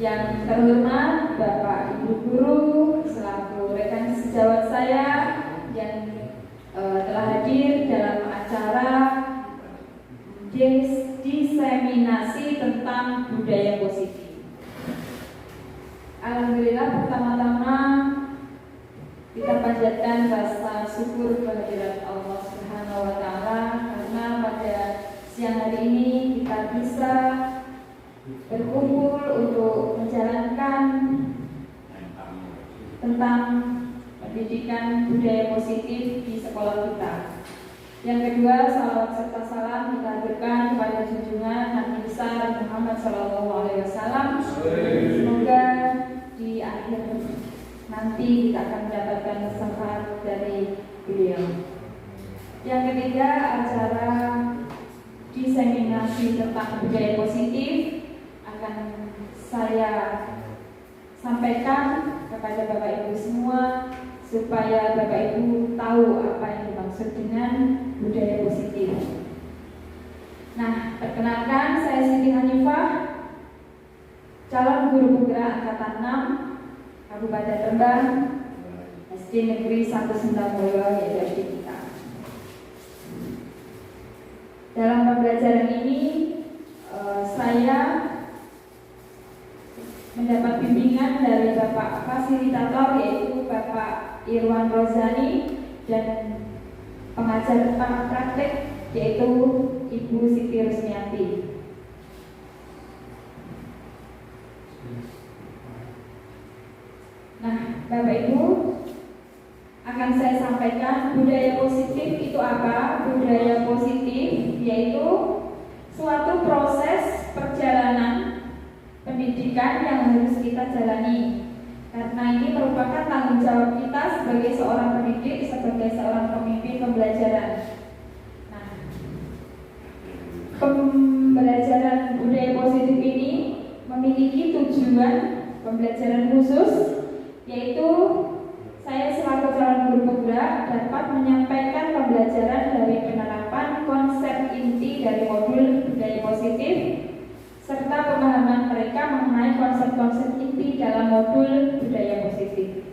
Yang terhormat Bapak Ibu Guru selaku rekan sejawat saya yang telah hadir dalam acara diseminasi tentang budaya positif. Alhamdulillah, pertama-tama kita panjatkan rasa syukur kehadirat Allah Subhanahu wa Ta'ala karena pada siang hari ini kita bisa berkumpul untuk menjalankan tentang pendidikan budaya positif di sekolah kita. Yang kedua, salawat serta salam kita haturkan kepada junjungan Nabi besar Muhammad SAW. Semoga di akhir nanti kita akan mendapatkan syafaat dari beliau. Yang ketiga, acara diseminasi tentang budaya positif akan saya sampaikan kepada Bapak Ibu semua supaya Bapak Ibu tahu apa yang dimaksud dengan budaya positif. Nah, perkenalkan, saya Siti Hanifah, calon guru penggerak angkatan 6 Kabupaten Rembang, SD Negeri 1 Sendangmulyo, yaitu SD kita. Dalam pembelajaran ini saya mendapat bimbingan dari Bapak Fasilitator, yaitu Bapak Irwan Rozani, dan pengajar praktek yaitu Ibu Siti Rusmiati. Nah, Bapak Ibu, akan saya sampaikan budaya positif itu apa? Budaya positif yaitu suatu proses perjalanan pendidikan yang harus kita jalani. Karena ini merupakan tanggung jawab kita sebagai seorang pendidik, sebagai seorang pemimpin pembelajaran. Nah, pembelajaran budaya positif ini memiliki tujuan pembelajaran khusus, yaitu saya selaku calon guru penggerak dapat menyampaikan pembelajaran dari penerapan konsep inti dari modul budaya positif serta pemahaman mereka mengenai konsep-konsep inti dalam modul budaya positif.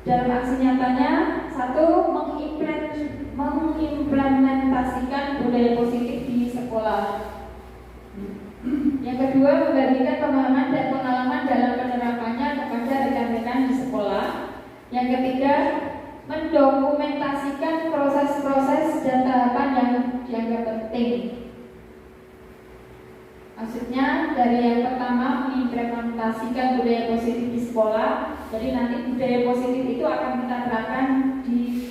Dalam aksi nyatanya, satu, mengimplementasikan budaya positif di sekolah. Yang kedua, membagikan pemahaman dan pengalaman dalam penerapannya kepada rekan-rekan di sekolah. Yang ketiga, mendokumentasikan proses-proses dan tahapan yang dianggap penting. Maksudnya dari yang pertama, mengimplementasikan budaya positif di sekolah. Jadi nanti budaya positif itu akan kita terapkan di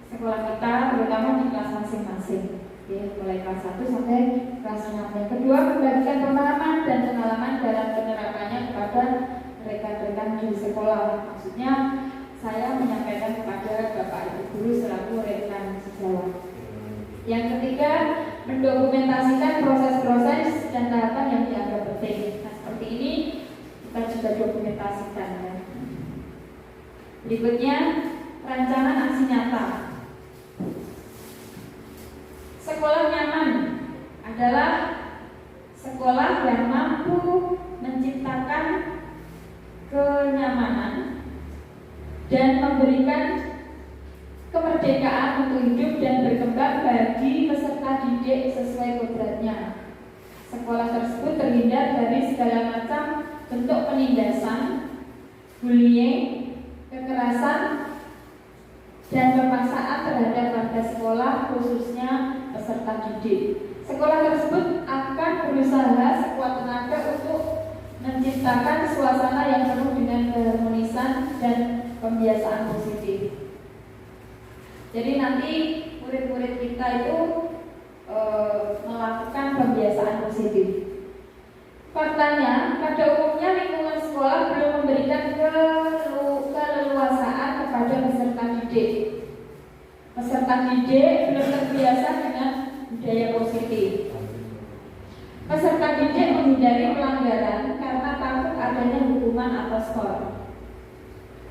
sekolah kita, terutama di kelas masing-masing. Mulai kelas 1 sampai kelas 6. Yang kedua, membagikan pemahaman dan pengalaman dalam penerapannya kepada rekan-rekan di sekolah. Maksudnya saya menyampaikan kepada Bapak Ibu Guru selaku rekan sejawat. Yang ketiga, mendokumentasikan proses-proses dan tahapan yang dianggap penting. Nah, seperti ini kita juga dokumentasikan ya. Berikutnya, rancangan aksi nyata. Sekolah nyaman adalah sekolah yang mampu menciptakan kenyamanan dan memberikan kemerdekaan untuk hidup dan berkembang bagi peserta didik sesuai kodratnya. Sekolah tersebut terhindar dari segala macam bentuk penindasan, bullying, kekerasan, dan pemaksaan terhadap warga sekolah, khususnya peserta didik. Sekolah tersebut akan berusaha sekuat tenaga untuk menciptakan suasana yang penuh dengan keharmonisan dan pembiasaan positif. Jadi nanti murid-murid kita itu melakukan pembiasaan positif. Faktanya, pada umumnya lingkungan sekolah belum memberikan keleluasaan kepada peserta didik. Peserta didik belum terbiasa dengan budaya positif. Peserta didik menghindari pelanggaran karena takut adanya hukuman atau skor.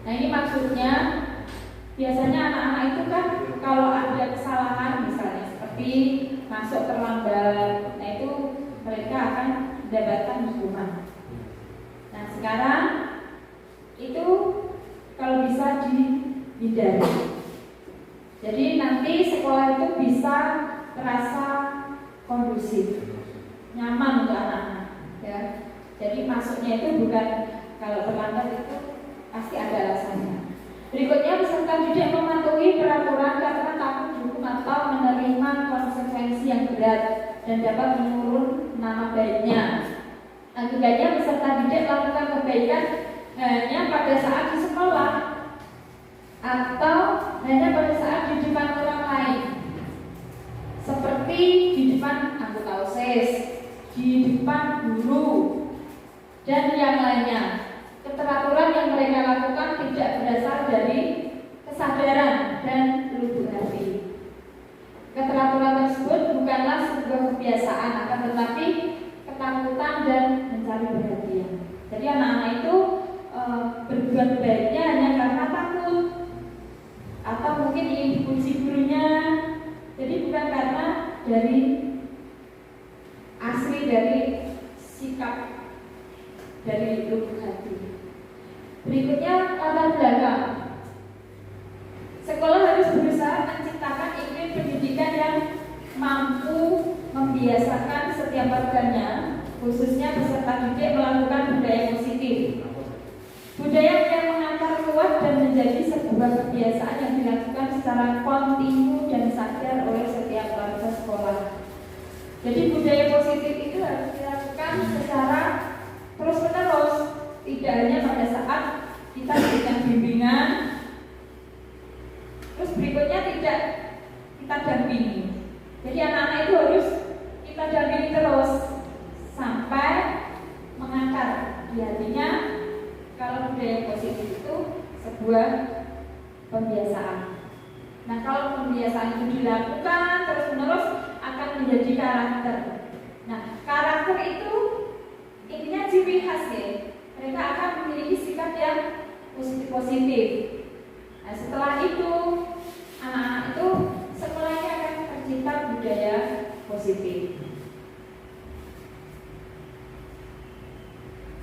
Nah, ini maksudnya biasanya anak-anak itu kan kalau ada kesalahan misalnya seperti masuk terlambat, nah itu mereka sekarang itu kalau bisa dihindari. Jadi nanti sekolah itu bisa terasa kondusif, nyaman untuk anak-anak. Ya. Jadi masuknya itu bukan kalau terlambat itu pasti ada alasannya. Berikutnya peserta didik mematuhi peraturan karena takut dihukum atau menerima konsekuensi yang berat dan dapat menurun nama baiknya. Akibatnya peserta didik melakukan kebaikan hanya pada saat di sekolah atau hanya pada saat di depan orang lain, seperti di depan anggota OSIS, di depan guru, dan yang lainnya. Keteraturan yang mereka lakukan tidak berasal dari kesadaran dan lubuk hati. Keteraturan tersebut bukanlah sebuah kebiasaan, akan tetapi ketakutan dan mencari perhatian. Jadi anak-anak itu berbuat baiknya hanya karena takut atau mungkin ingin dipuji gurunya. Jadi bukan karena dari asli dari sikap dari lubuk hati. Berikutnya latar belakang. Sekolah harus berusaha menciptakan iklim pendidikan yang mampu membiasakan setiap warganya, khususnya peserta didik, melakukan budaya positif. Budaya yang mengantar kuat dan menjadi sebuah kebiasaan yang dilakukan secara kontinu dan sadar oleh setiap warga sekolah. Jadi budaya positif itu harus dilakukan secara terus-menerus, tidak hanya pada saat kita berikan bimbingan, terus berikutnya tidak kita dampingi. Jadi anak-anak itu harus kita dampingi terus sampai mengakar di hatinya. Kalau budaya positif itu sebuah pembiasaan. Nah, kalau pembiasaan itu dilakukan terus-menerus akan menjadi karakter. Nah, karakter itu intinya ciri khas ya. Mereka akan memiliki sikap yang positif. Nah, setelah itu anak-anak itu sekolahnya akan tercipta budaya positif.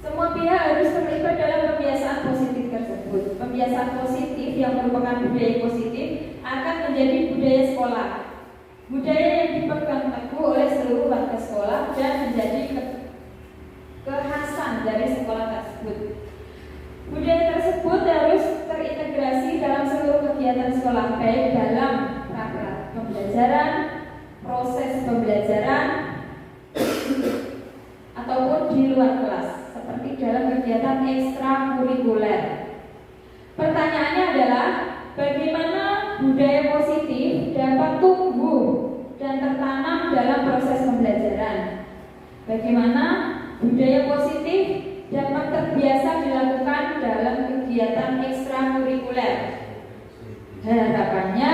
Semua pihak harus terlibat dalam pembiasaan positif tersebut. Pembiasaan positif yang merupakan budaya positif akan menjadi budaya sekolah. Budaya yang dipegang teguh oleh seluruh warga sekolah dan menjadi kekhasan dari sekolah tersebut. Budaya tersebut harus terintegrasi dalam seluruh kegiatan sekolah, baik dalam praktek pembelajaran, proses pembelajaran, ataupun di luar kelas, seperti dalam kegiatan ekstrakurikuler. Pertanyaannya adalah, bagaimana budaya positif dapat tumbuh dan tertanam dalam proses pembelajaran? Bagaimana budaya positif dapat terbiasa dilakukan dalam kegiatan ekstrakurikuler? Harapannya,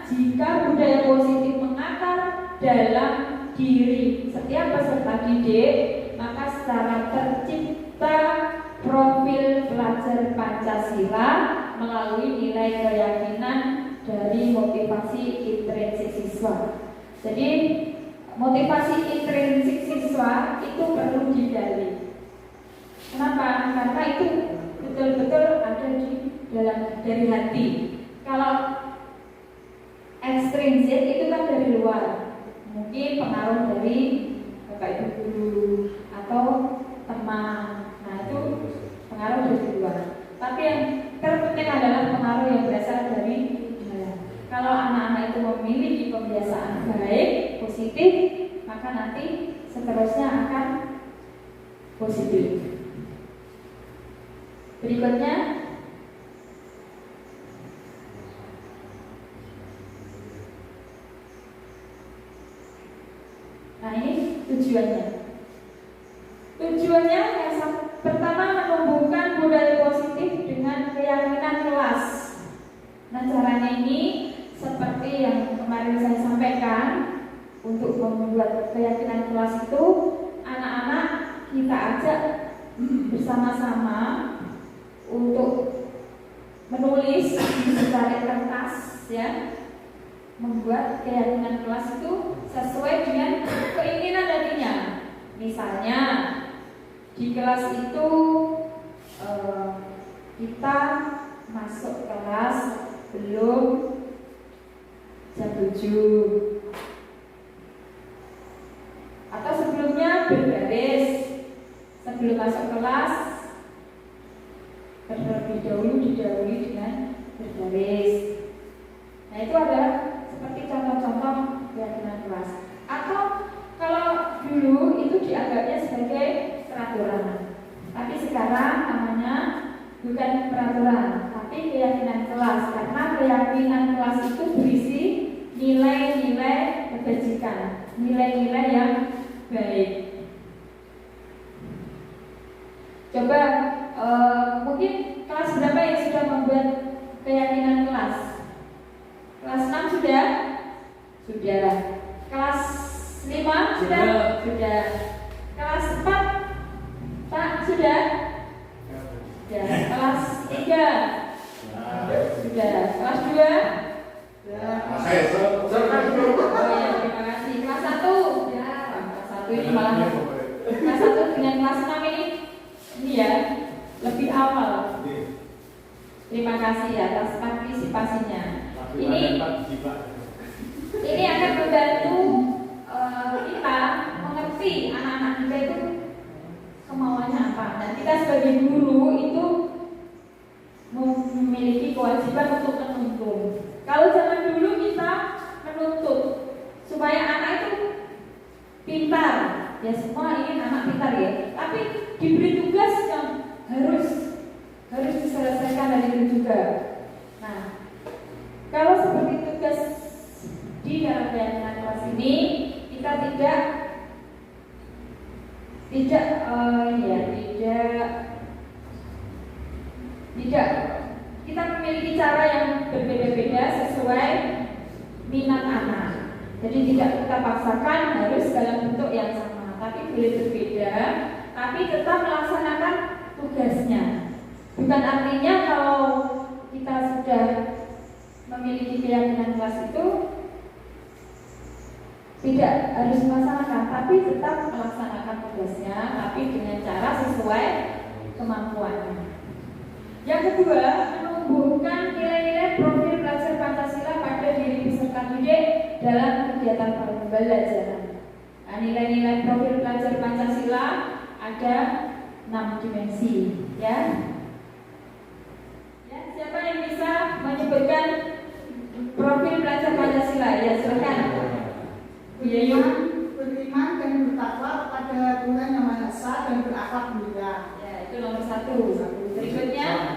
jika budaya positif mengakar dalam diri setiap peserta didik, maka secara tercipta profil pelajar Pancasila melalui nilai keyakinan dari motivasi intrinsik siswa. Jadi motivasi intrinsik siswa itu perlu digali. Kenapa? Karena itu betul-betul ada di dalam dari hati. Kalau ekstrinsik itu kan dari luar, mungkin pengaruh dari bapak ibu guru atau teman. Nah itu pengaruh dari luar. Tapi yang terpenting adalah pengaruh yang berasal dari dalam. Kalau anak-anak itu memiliki kebiasaan baik, positif, maka nanti seterusnya akan positif. Berikutnya, nah ini tujuannya. Tujuannya yang pertama menumbuhkan budaya positif dengan keyakinan kelas. Nah caranya ini seperti yang kemarin saya sampaikan, untuk membuat keyakinan kelas itu anak-anak kita ajak bersama-sama untuk menulis di secari kertas ya, membuat keyakinan kelas itu sesuai dengan keinginan hatinya. Misalnya di kelas itu kita masuk kelas belum jam 7 atau sebelumnya berbaris sebelum masuk kelas terlebih dahulu didahului dengan berbaris. Nah itu adalah seperti contoh-contoh keyakinan kelas. Atau kalau dulu itu dianggapnya sebagai peraturan, tapi sekarang namanya bukan peraturan, tapi keyakinan kelas. Karena keyakinan kelas itu berisi nilai-nilai kebajikan, nilai-nilai yang baik. Coba mungkin kelas berapa yang sudah membuat keyakinan kelas? Kelas 6 sudah? Sudah. Kelas 5 sudah? Sudah. Kelas 4 Pak sudah? Sudah. Kelas 3 sudah. Kelas 2? Oh ya, terima kasih. Kelas 1? Ya, kelas 1 ini malah kelas 1 dengan kelas 6 ini ya lebih awal. Terima kasih atas partisipasinya. Ini akan membantu kita mengerti anak-anak kita itu kemauannya apa. Dan kita sebagai guru itu memiliki kewajiban untuk menuntun. Kalau zaman dulu kita menuntut supaya anak itu pintar, ya semua ingin anak pintar ya. Tapi diberi tugas yang harus diselesaikan dari itu juga. Nah, kalau seperti tugas di dalam keyakinan kelas ini kita tidak kita memiliki cara yang berbeda-beda sesuai minat anak. Jadi tidak kita paksakan harus dalam bentuk yang sama, tapi boleh berbeda, tapi tetap melaksanakan tugasnya. Bukan artinya kalau kita sudah memiliki keyakinan kelas itu tidak harus melaksanakan, tapi tetap melaksanakan tugasnya, tapi dengan cara sesuai kemampuannya. Yang kedua, menumbuhkan nilai-nilai profil pelajar Pancasila pada diri peserta didik dalam kegiatan pembelajaran. Nah, nilai-nilai profil pelajar Pancasila ada 6 dimensi, ya. Siapa yang bisa menyebutkan profil pelajar Pancasila? Ya, silakan. Bu Yayu. Beriman dan bertakwa kepada Tuhan Yang Maha Esa dan berakhlak mulia. Ya, itu nomor 1. Berikutnya,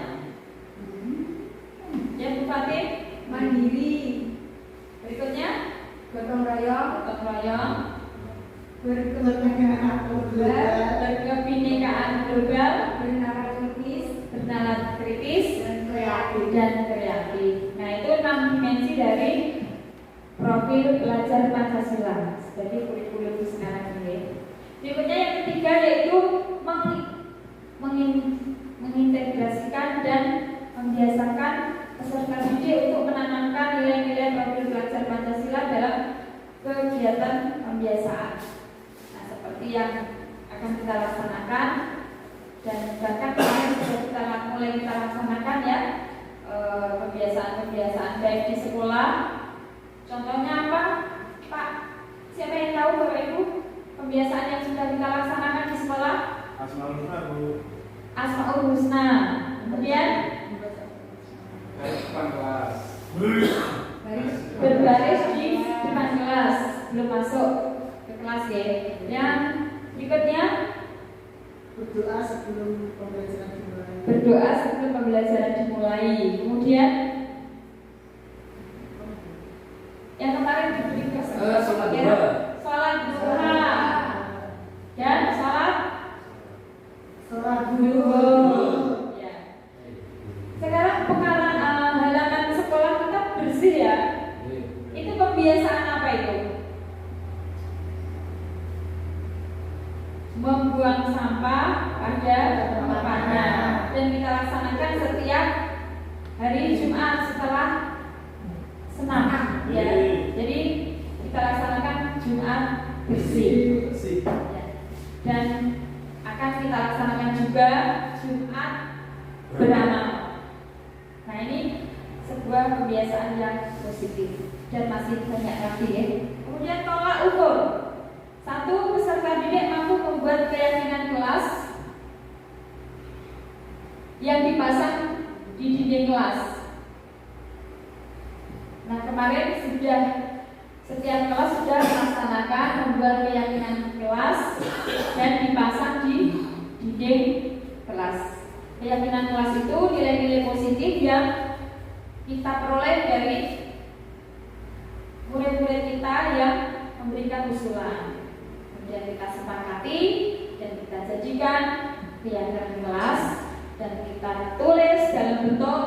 ya Bu Fatih. Mandiri. Berikutnya, Gotong royong. gotong royong. Berkebinekaan global. Berkebinekaan global. Bernalar kritis. Bernalar kritis Dan kreatif. Nah, itu 6 dimensi dari profil pelajar Pancasila sebagai kurikulum sekarang ini. Berikutnya yang ketiga yaitu mengintegrasikan dan membiasakan peserta didik untuk menanamkan nilai-nilai profil pelajar Pancasila dalam kegiatan pembiasaan. Nah, seperti yang akan kita laksanakan dan bahkan kemarin sudah kita mulai laksanakan ya, pembiasaan baik di sekolah. Contohnya apa, Pak? Siapa yang tahu Bapak Ibu pembiasaan yang sudah kita laksanakan di sekolah? Asmaul Husna, Bu. Asmaul Husna. Kemudian Depan kelas. berbaris di depan kelas belum masuk ke kelas ya. Yang berikutnya berdoa sebelum pembelajaran dimulai. berdoa sebelum pembelajaran dimulai. Kemudian yang kemarin diberi Sholat duha. Sholat duha dan sholat dulu. ya. Sekarang halaman sekolah kita bersih ya. Itu kebiasaan apa itu? Membuang sampah pada tempatnya. Dan kita laksanakan setiap hari Jumat setelah senam ya. Jadi kita laksanakan Jumat bersih ya. Dan akan kita laksanakan juga Jumat beramal. Nah, ini sebuah kebiasaan yang positif dan masih banyak lagi ya. Kemudian tolak ukur. 1. Peserta didik mampu membuat keyakinan kelas yang dipasang di dinding kelas. Nah, kemarin setiap kelas sudah melaksanakan membuat keyakinan kelas dan dipasang di dinding kelas. Keyakinan kelas itu nilai-nilai positif yang kita peroleh dari murid-murid kita yang memberikan usulan. Kemudian kita sepakati dan kita jadikan keyakinan kelas dan kita tulis dalam bentuk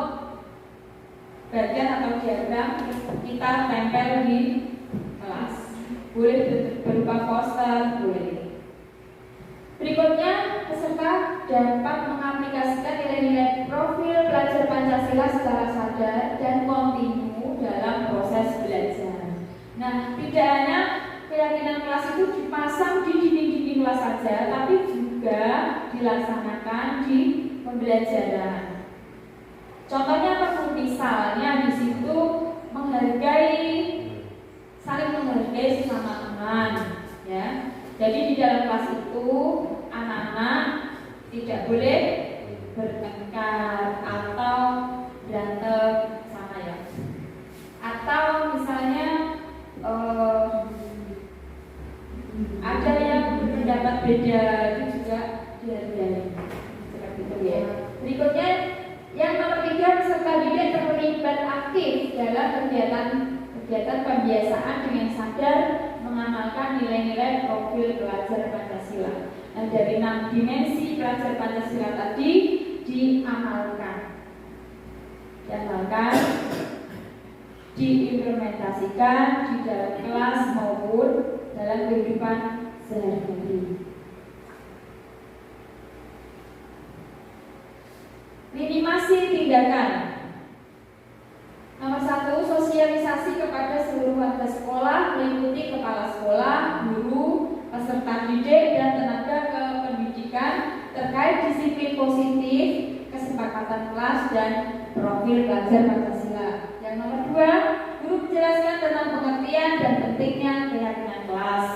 bagian atau diagram, kita tempel di kelas. Boleh berupa poster, boleh. Berikutnya, peserta dapat mengaplikasikan nilai-nilai profil pelajar Pancasila secara sadar dan kontinu dalam proses belajar. Nah, tidak hanya keyakinan kelas itu dipasang di dinding-dinding kelas saja, tapi juga dilaksanakan di pembelajaran. Contohnya apa? Misalnya di situ saling menghargai sesama teman, ya. Jadi di dalam kelas itu anak-anak tidak boleh bertengkar atau berantem sama ya. Atau misalnya ada yang berpendapat beda, itu juga dihargai. Seperti itu ya. Berikutnya yang nomor 3, peserta didik terlibat aktif dalam kegiatan pembiasaan dengan sadar mengamalkan nilai-nilai profil pelajar Pancasila. Nah, dari 6 dimensi pelajar Pancasila tadi diimplementasikan di dalam kelas maupun dalam kehidupan sehari-hari. Minimasi tindakan. Nomor 1, sosialisasi kepada seluruh warga sekolah meliputi kepala sekolah, guru, peserta didik, dan tenaga kependidikan terkait disiplin positif, kesepakatan kelas, dan profil pelajar Pancasila. Yang nomor 2, guru menjelaskan tentang pengertian dan pentingnya keyakinan kelas.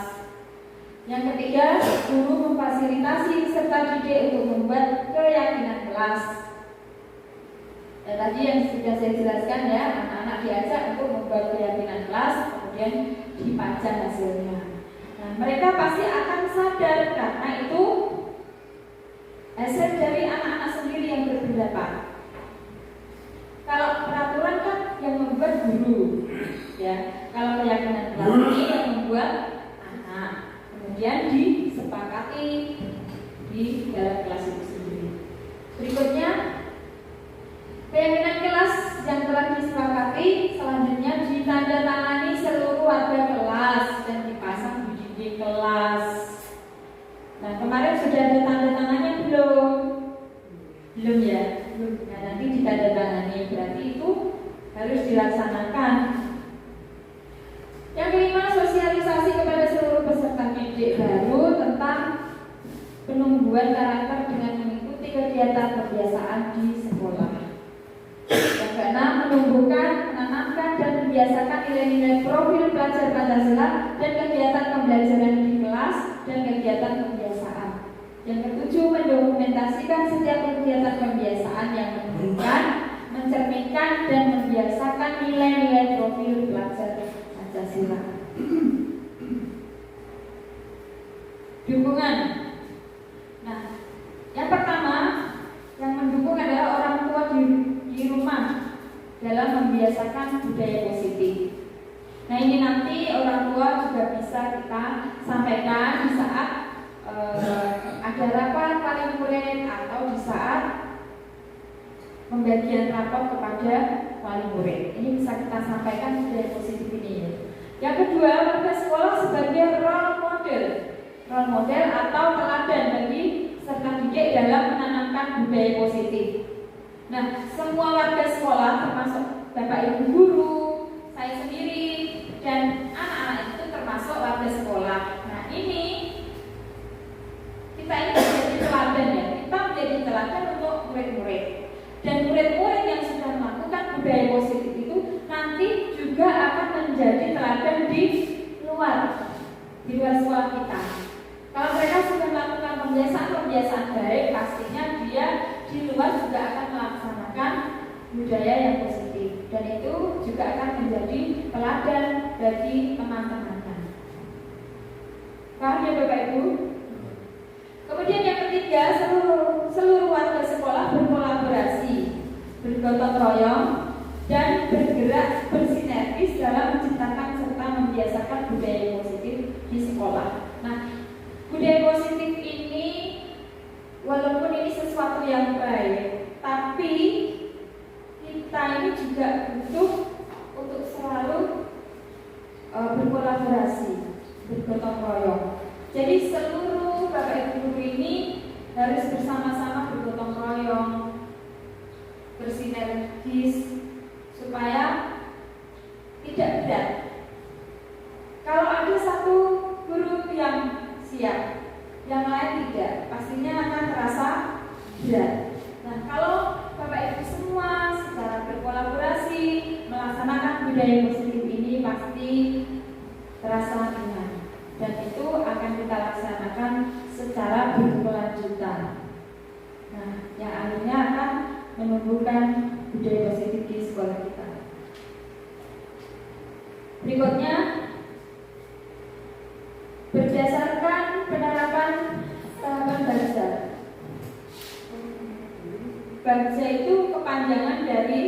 Yang ketiga, guru memfasilitasi peserta didik untuk membuat keyakinan kelas. Tadi yang sudah saya jelaskan ya, anak-anak diajak untuk membuat keyakinan kelas, kemudian dipajang hasilnya. Nah, mereka pasti akan sadar karena itu hasil dari anak-anak sendiri yang berpendapat. Kalau peraturan kan yang membuat guru, ya. Kalau keyakinan kelas ini yang membuat anak, kemudian disepakati di dalam kelas itu sendiri. Berikutnya, keyakinan kelas yang telah disepakati selanjutnya ditandatangani seluruh warga kelas dan dipasang di dinding kelas. Nah, kemarin sudah ada tanda tangannya belum? Belum ya? Belum. Nah, nanti ditandatangani, berarti itu harus dilaksanakan. Yang kelima, sosialisasi kepada seluruh peserta didik baru tentang penumbuhan karakter dengan mengikuti kegiatan pembiasaan di sekolah. Yang keenam, menumbuhkan, menanamkan, dan membiasakan nilai-nilai profil pelajar Pancasila dan kegiatan pembelajaran di kelas dan kegiatan pembiasaan. Yang ketujuh, mendokumentasikan setiap kegiatan pembiasaan yang menunjukkan, mencerminkan, dan membiasakan nilai-nilai profil pelajar Pancasila. Dukungan. Nah, yang pertama yang mendukung adalah orang tua di rumah dalam membiasakan budaya positif. Nah, ini nanti orang tua juga bisa kita sampaikan di saat ada rapat wali murid atau di saat pembagian rapor kepada wali murid. Ini bisa kita sampaikan budaya positif ini. Yang kedua, warga sekolah sebagai role model atau teladan bagi peserta didik dalam menanamkan budaya positif. Nah, semua warga sekolah termasuk Bapak Ibu guru, saya sendiri, dan anak-anak itu termasuk warga sekolah. Nah, ini kita ini menjadi teladan ya. Kita menjadi teladan untuk murid-murid. di luar sekolah kita. Kalau mereka sudah melakukan pembiasaan baik, pastinya dia di luar juga akan melaksanakan budaya yang positif, dan itu juga akan menjadi teladan bagi teman-temannya. Paham ya Bapak Ibu? Kemudian yang ketiga, seluruh warga sekolah berkolaborasi, bergotong royong, dan bergerak bersinergis dalam menciptakan serta membiasakan budaya positif di sekolah. Nah, budaya positif ini walaupun ini sesuatu yang baik, tapi kita ini juga butuh untuk selalu berkolaborasi, bergotong royong. Jadi seluruh Bapak Ibu guru ini harus bersama-sama bergotong royong, bersinergis, supaya tidak berat. Kalau ada satu guru yang siap, yang lain tidak, pastinya akan terasa berat. Nah, kalau Bapak Ibu semua secara berkolaborasi melaksanakan budaya positif ini, pasti terasa ringan, dan itu akan kita laksanakan secara berkelanjutan. Nah, yang akhirnya akan menumbuhkan budaya positif di sekolah kita. Berikutnya, berdasarkan penerapan tahapan Bagja. Bagja itu kepanjangan dari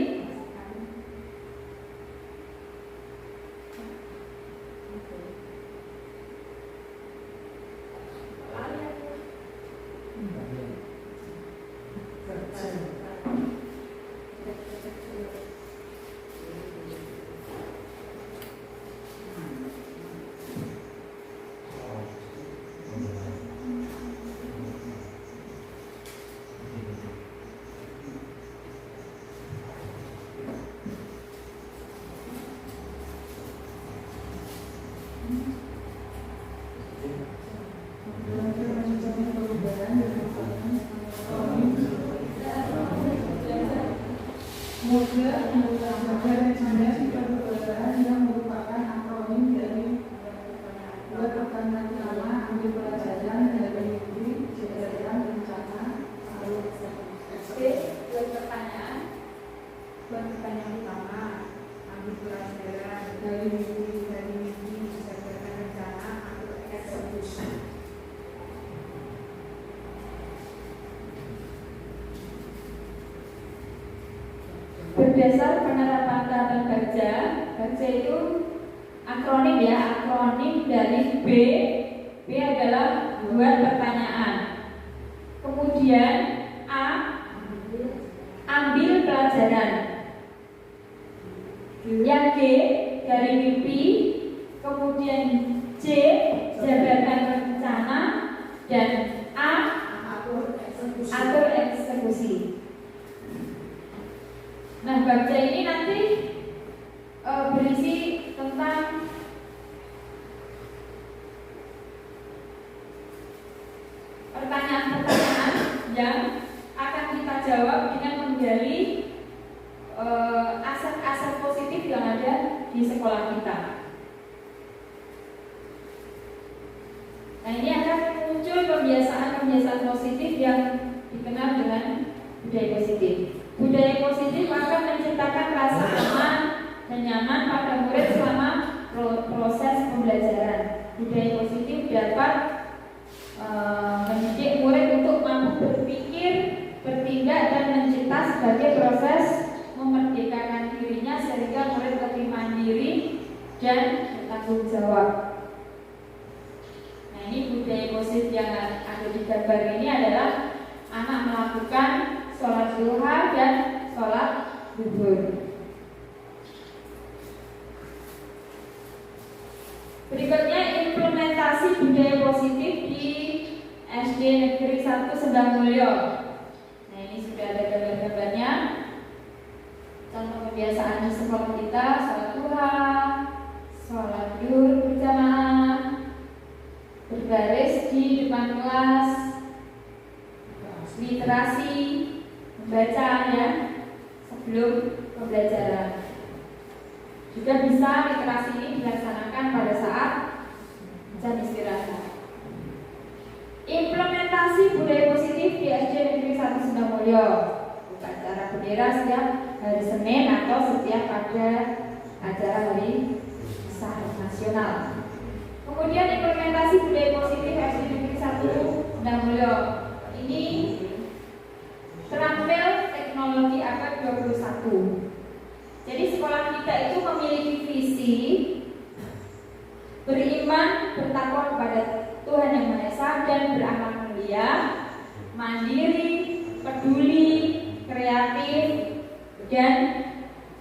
berdasar penerapan tahapan Bagja. Bagja itu akronim ya, akronim dari B. B adalah buat pertanyaan. Kemudian A, ambil pelajaran. Yang G dari mimpi. Kemudian C, jabarkan rencana. Dan A, atur eksekusi. Nah, Bagja ini nanti berisi tentang pertanyaan-pertanyaan yang akan kita jawab dengan menggali aset-aset positif yang ada di sekolah kita. Nah, ini akan muncul kebiasaan-kebiasaan positif yang dikenal dengan budaya positif. Budaya positif akan menciptakan rasa aman dan nyaman pada murid selama proses pembelajaran. Budaya positif dapat mendidik murid untuk mampu berpikir, bertindak, dan mencipta sebagai proses memerdekakan dirinya sehingga murid lebih mandiri dan bertanggung jawab. Nah, ini budaya positif yang ada di gambar ini adalah anak melakukan sholat duha dan sholat zuhur. Berikutnya implementasi budaya positif di SD Negeri 1 Sendangmulyo. Nah, ini sudah ada gambar-gambarnya. Contoh kebiasaan di sekolah kita: sholat duha, sholat zuhur berjamaah, berbaris di depan kelas, literasi, membaca ya sebelum pembelajaran. Juga bisa literasi ini dilaksanakan pada saat jam istirahat. Implementasi budaya positif di SD Negeri 1 Sindangmulyo. Upacara bendera setiap hari Senin atau setiap ada acara hari besar nasional. Kemudian implementasi budaya positif SD Negeri 1 Sindangmulyo. Ini terampil teknologi abad 21. Jadi sekolah kita itu memiliki visi beriman, bertakwa kepada Tuhan Yang Maha Esa dan berakhlak mulia, mandiri, peduli, kreatif, dan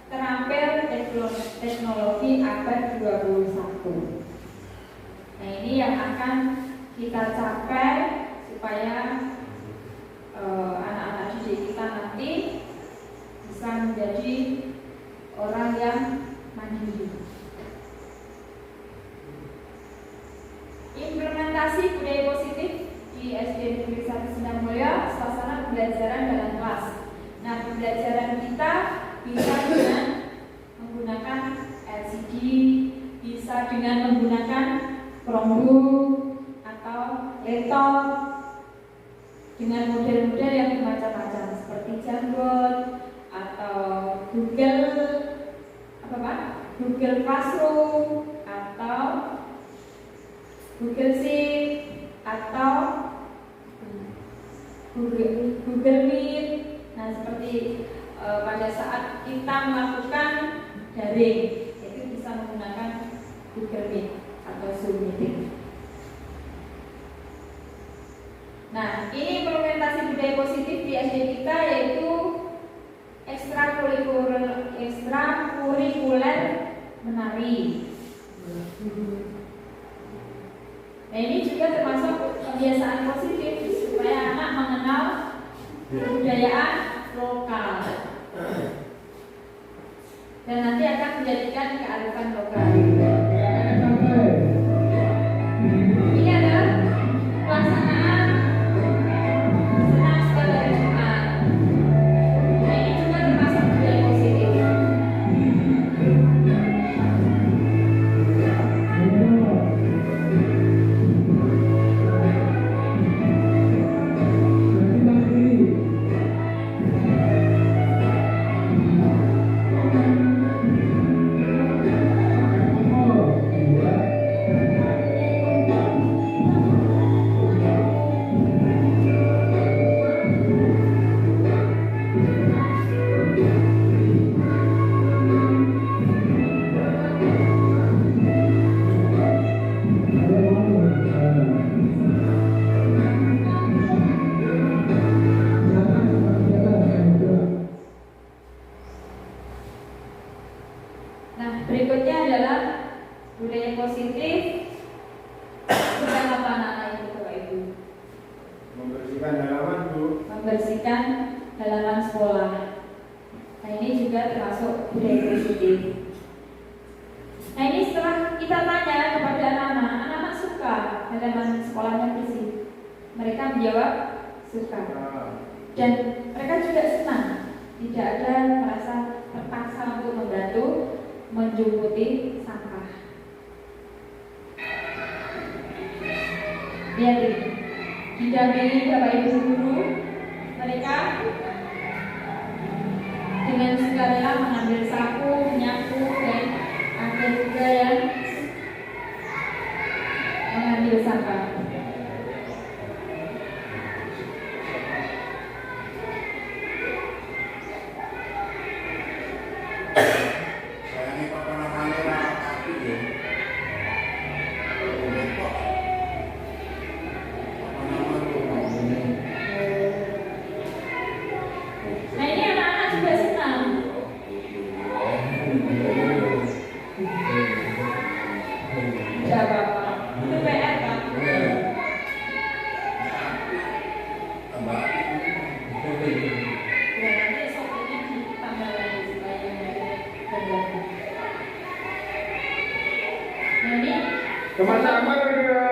terampil teknologi abad 21. Nah, ini yang akan kita capai supaya anak-anak didik kita nanti bisa menjadi orang yang mandiri. Implementasi budaya positif di SD Negeri 1 Sindangmulyo, suasana pembelajaran dalam kelas. Nah, pembelajaran kita bisa dengan menggunakan LCD, bisa dengan menggunakan Chromebook atau laptop dengan model-model yang bermacam-macam seperti Jamboard atau Google Classroom atau Google Sheet atau Google Meet. Nah, seperti pada saat kita melakukan daring, itu bisa menggunakan Google Meet atau Zoom meeting. Nah, ini implementasi budaya positif di SD kita, yaitu ekstrakurikuler menari. Nah, ini juga termasuk kebiasaan positif supaya anak mengenal kebudayaan lokal dan nanti akan menjadikan kearifan lokal. Ini adalah pelaksanaan senam setiap hari Jumat. Nah, ini juga termasuk budaya positif. Berikutnya adalah budaya positif tentang apa anak-anak itu, Bapak Ibu? Membersihkan halaman, Bu. Membersihkan halaman sekolah. Nah, ini juga termasuk budaya positif. Nah, ini setelah kita tanya kepada anak-anak suka halaman sekolahnya bersih. Mereka menjawab suka. Dan mereka juga senang. Tidak ada merasa terpaksa untuk membantu menjumputi sampah. Lihat ini, didampingi Bapak Ibu guru, mereka dengan sukarela mengambil sapu, menyapu, dan ada juga yang mengambil sampah. Sama-sama juga.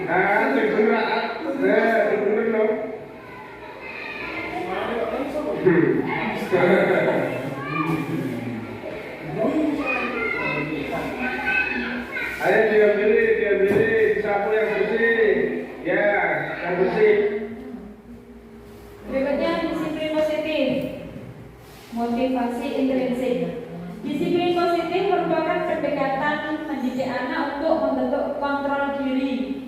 Nah, Ayo diambil sapu yang bersih. Ya, yang bersih. Berikutnya disiplin positif. Motivasi intrinsik. Disiplin positif merupakan pendekatan mendidik anak untuk membentuk kontrol diri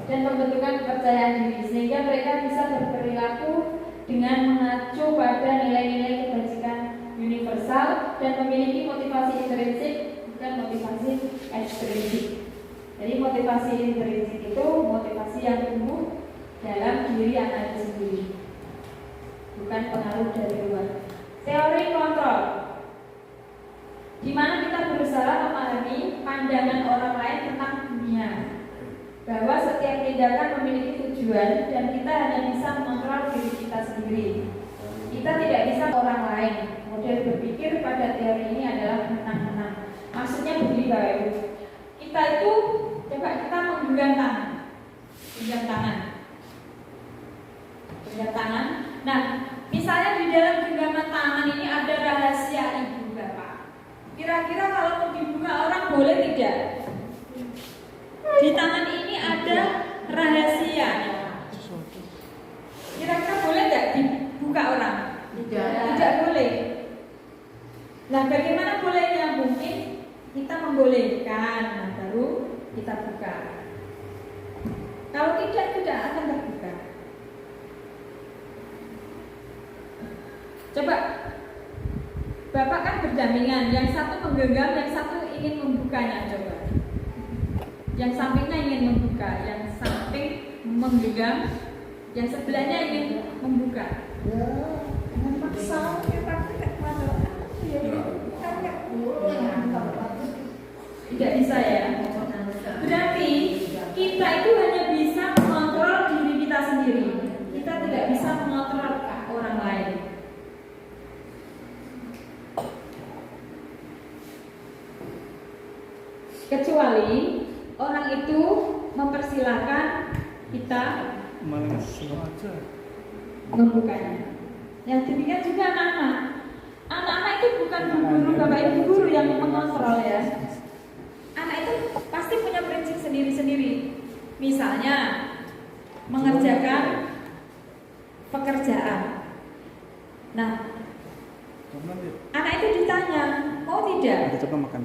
dan pembentukan kepercayaan diri sehingga mereka bisa berperilaku dengan mengacu pada nilai-nilai kebajikan universal dan memiliki motivasi intrinsik bukan motivasi ekstrinsik. Jadi motivasi intrinsik itu motivasi yang tumbuh dalam diri anak itu sendiri, bukan pengaruh dari luar. Teori kontrol, di mana kita berusaha memahami pandangan orang lain tentang dunia, bahwa setiap tindakan memiliki tujuan dan kita hanya bisa mengontrol diri kita sendiri. Kita tidak bisa orang lain. Model berpikir pada teori ini adalah menang-menang. Maksudnya begini Bapak Ibu, kita itu coba kita menggenggam tangan. Nah, misalnya di dalam genggaman tangan ini ada rahasia ibu bapak. Kira-kira kalau mau dibuka orang boleh tidak? Di tangan ini ada rahasia. Kira-kira boleh tidak dibuka orang? Tidak boleh. Nah, bagaimana bolehnya? Mungkin kita membolehkan, nah baru kita buka. Kalau tidak akan terbuka. Coba, Bapak kan berdampingan, yang satu menggenggam, yang satu ingin membukanya. Coba, yang sampingnya ingin membuka, yang samping menggenggam, yang sebelahnya ingin membuka. Ya, dengan paksa. Tidak bisa ya. Berarti kita itu hanya bisa mengontrol diri kita sendiri. Kita tidak bisa mengontrol orang lain. Kecuali orang itu mempersilahkan kita membukanya. Yang demikian juga anak-anak. Anak-anak itu bukan guru, bapak ibu guru yang mengontrol ya. Anak itu pasti punya prinsip sendiri-sendiri. Misalnya mengerjakan pekerjaan. Nah, anak itu ditanya, mau tidak? Coba makan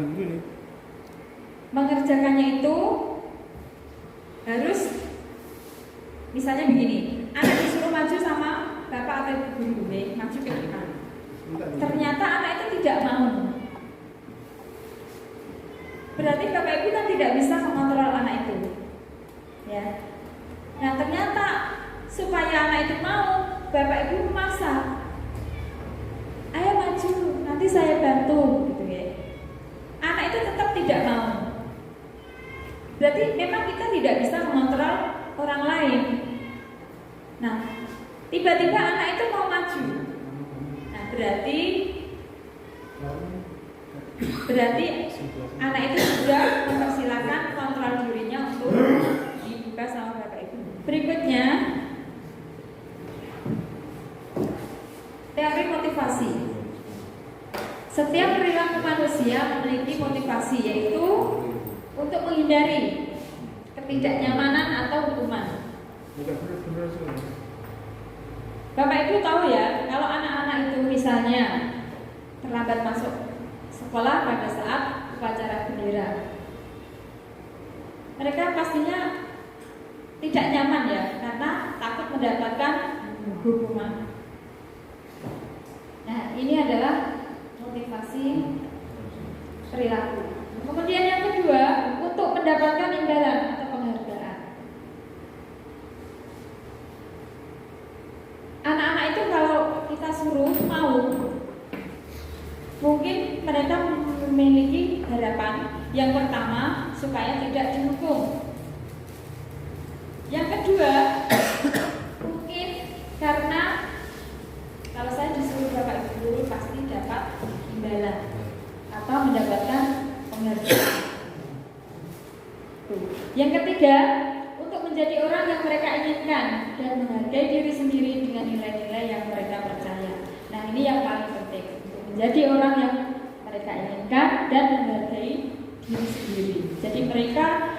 dulu nih. Mengerjakannya itu harus, misalnya begini, anak disuruh maju sama bapak atau ibu guru, maju ke depan. Ternyata anak itu tidak mau. Berarti bapak ibu kan tidak bisa mengontrol anak itu, ya. Nah ternyata supaya anak itu mau, bapak ibu memaksa, ayo maju, nanti saya bantu, gitu ya. Anak itu tetap tidak mau. Berarti memang kita tidak bisa mengontrol orang lain. Nah, tiba-tiba anak itu mau maju. Nah, berarti anak itu sudah mempersilahkan kontrol dirinya untuk dibuka sama bapak ibu. Berikutnya, teori motivasi. Setiap perilaku manusia memiliki motivasi, yaitu untuk menghindari ketidaknyamanan atau hukuman. Bapak Ibu tahu ya, kalau anak-anak itu misalnya terlambat masuk sekolah pada saat upacara bendera, mereka pastinya tidak nyaman ya, karena takut mendapatkan hukuman. Nah, ini adalah motivasi perilaku. Kemudian yang kedua, untuk mendapatkan imbalan atau penghargaan. Anak-anak itu kalau kita suruh mau, mungkin mereka memiliki harapan. Yang pertama, supaya tidak dihukum. Yang kedua, mungkin karena kalau saya disuruh bapak ibu guru pasti dapat imbalan atau mendapatkan penghargaan. Yang ketiga, untuk menjadi orang yang yang mereka inginkan dan menghargai diri sendiri dengan nilai-nilai yang mereka percaya. Nah, ini yang paling penting untuk menjadi orang yang mereka inginkan dan menghargai diri sendiri. Jadi mereka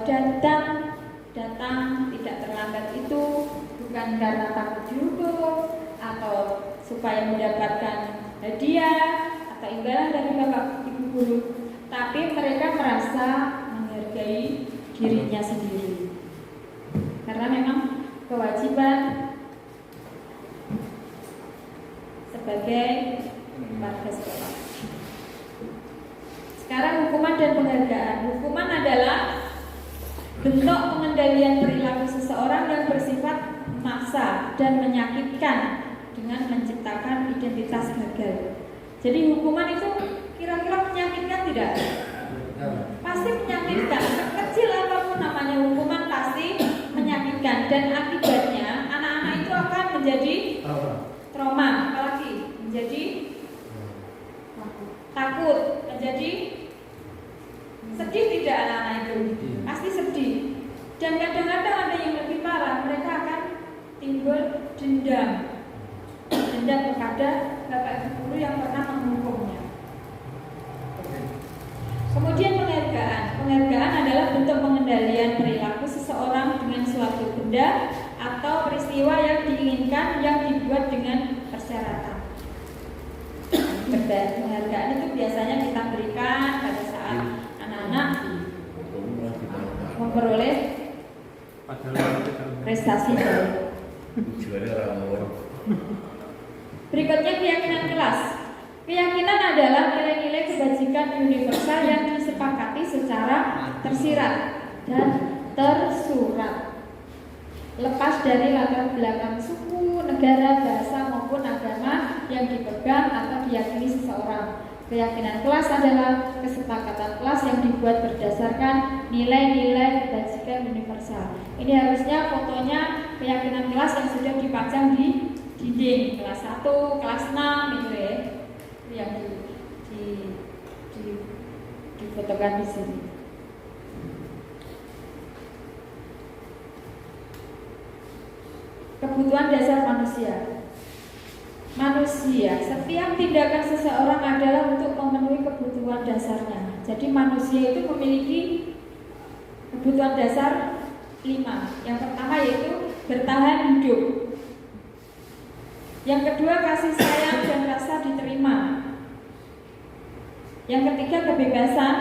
datang tidak terlambat itu bukan karena takut dihukum atau supaya mendapatkan hadiah atau imbalan dari bapak ibu guru, tapi mereka merasa menghargai dirinya sendiri karena memang kewajiban sebagai warga sekolah. Sekarang hukuman dan penghargaan. Hukuman adalah bentuk pengendalian perilaku seseorang yang bersifat memaksa dan menyakitkan dengan menciptakan identitas gagal. Jadi hukuman itu kira-kira menyakitkan tidak? Pasti menyakitkan. Kecil apapun namanya hukuman pasti menyakitkan dan akibatnya anak-anak itu akan menjadi trauma, apalagi menjadi takut, menjadi sedih tidak anak-anak itu? Pasti sedih. Dan kadang-kadang ada yang lebih parah, mereka akan timbul dendam kepada bapak ibu guru yang pernah menghukumnya. Kemudian penghargaan. Penghargaan adalah bentuk pengendalian perilaku seseorang dengan suatu benda atau peristiwa yang diinginkan yang dibuat dengan persyaratan. Penghargaan itu biasanya kita berikan pada saat anak-anak memperoleh prestasi baik. Berikutnya keyakinan kelas. Keyakinan adalah nilai-nilai kebajikan universal yang disepakati secara tersirat dan tersurat, lepas dari latar belakang suku, negara, bahasa maupun agama yang dipegang atau diyakini seseorang. Keyakinan kelas adalah kesepakatan kelas yang dibuat berdasarkan nilai-nilai kebajikan universal. Ini harusnya fotonya keyakinan kelas yang sudah dipajang di dinding kelas 1, kelas 6 gitu ya. Yang difotokan di sini. Kebutuhan dasar manusia. Setiap tindakan seseorang adalah untuk memenuhi kebutuhan dasarnya. Jadi manusia itu memiliki kebutuhan dasar 5. Yang pertama yaitu bertahan hidup. Yang kedua kasih sayang dan rasa diterima. Yang ketiga kebebasan.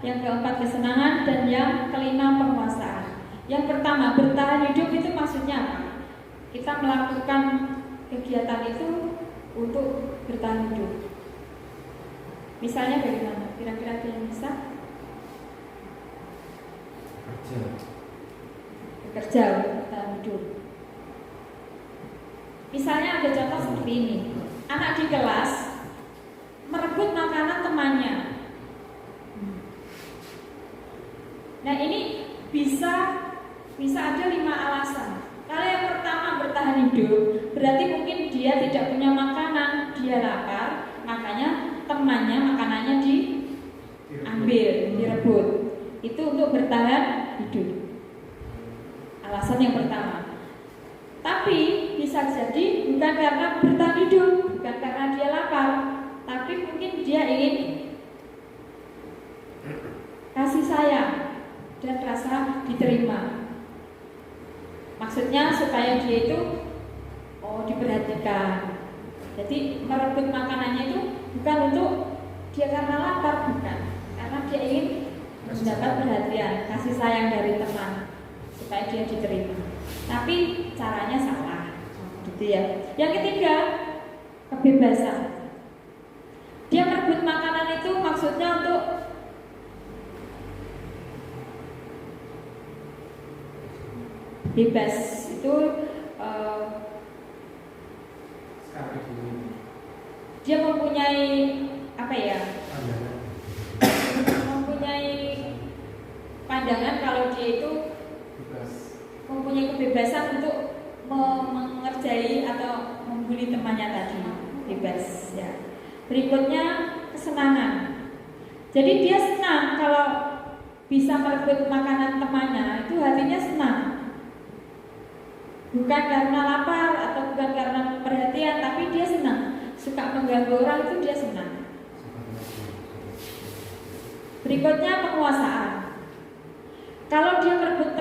Yang keempat kesenangan. Dan yang kelima penguasaan. Yang pertama bertahan hidup itu maksudnya apa? Kita melakukan kegiatan itu untuk bertahan hidup. Misalnya bagaimana? Kira-kira yang bisa? Bekerja untuk bertahan hidup. Misalnya ada contoh seperti ini. Anak di kelas merebut makanan temannya. Nah ini bisa ada 5 alasan. Kalau yang pertama bertahan hidup, berarti mungkin dia tidak punya makanan, dia lapar, makanya temannya makanannya diambil, direbut. Itu untuk bertahan hidup. Alasan yang pertama. Tapi bisa jadi bukan karena bertahan hidup, bukan karena dia lapar, tapi mungkin dia ingin kasih sayang dan rasa diterima. Maksudnya supaya dia itu diperhatikan. Jadi merebut makanannya itu bukan untuk dia karena lapar, bukan, karena dia ingin mendapat perhatian, kasih sayang dari teman supaya dia diterima. Tapi caranya salah, gitu ya. Yang ketiga, kebebasan. Dia merebut makanan itu maksudnya untuk bebas. Itu dia mempunyai apa ya? Mempunyai pandangan kalau dia itu mempunyai kebebasan untuk mengerjai atau membuli temannya tadi, bebas ya. Berikutnya kesenangan. Jadi dia senang kalau bisa merebut makanan temannya, itu hatinya senang. bukan karena lapar atau bukan karena perhatian, tapi dia senang, suka mengganggu orang itu dia senang. Berikutnya penguasaan. Kalau dia merebut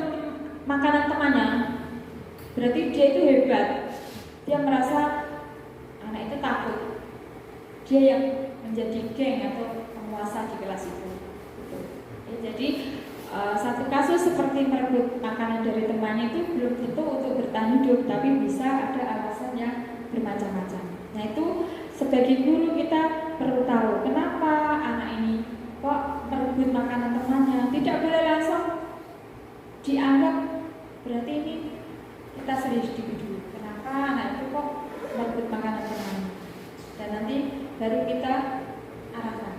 makanan temannya, berarti dia itu hebat. Dia merasa anak itu takut. Dia yang menjadi geng atau penguasa di kelas itu. Ya, jadi satu kasus seperti merebut makanan dari temannya itu belum tentu untuk bertahan hidup, tapi bisa ada alasan yang bermacam-macam. Nah itu sebagai guru kita perlu tahu kenapa anak ini kok merebut makanan temannya. Tidak boleh langsung dianggap berarti ini kita serius dulu. Kenapa anak itu kok merebut makanan temannya? Dan nanti baru kita arahkan.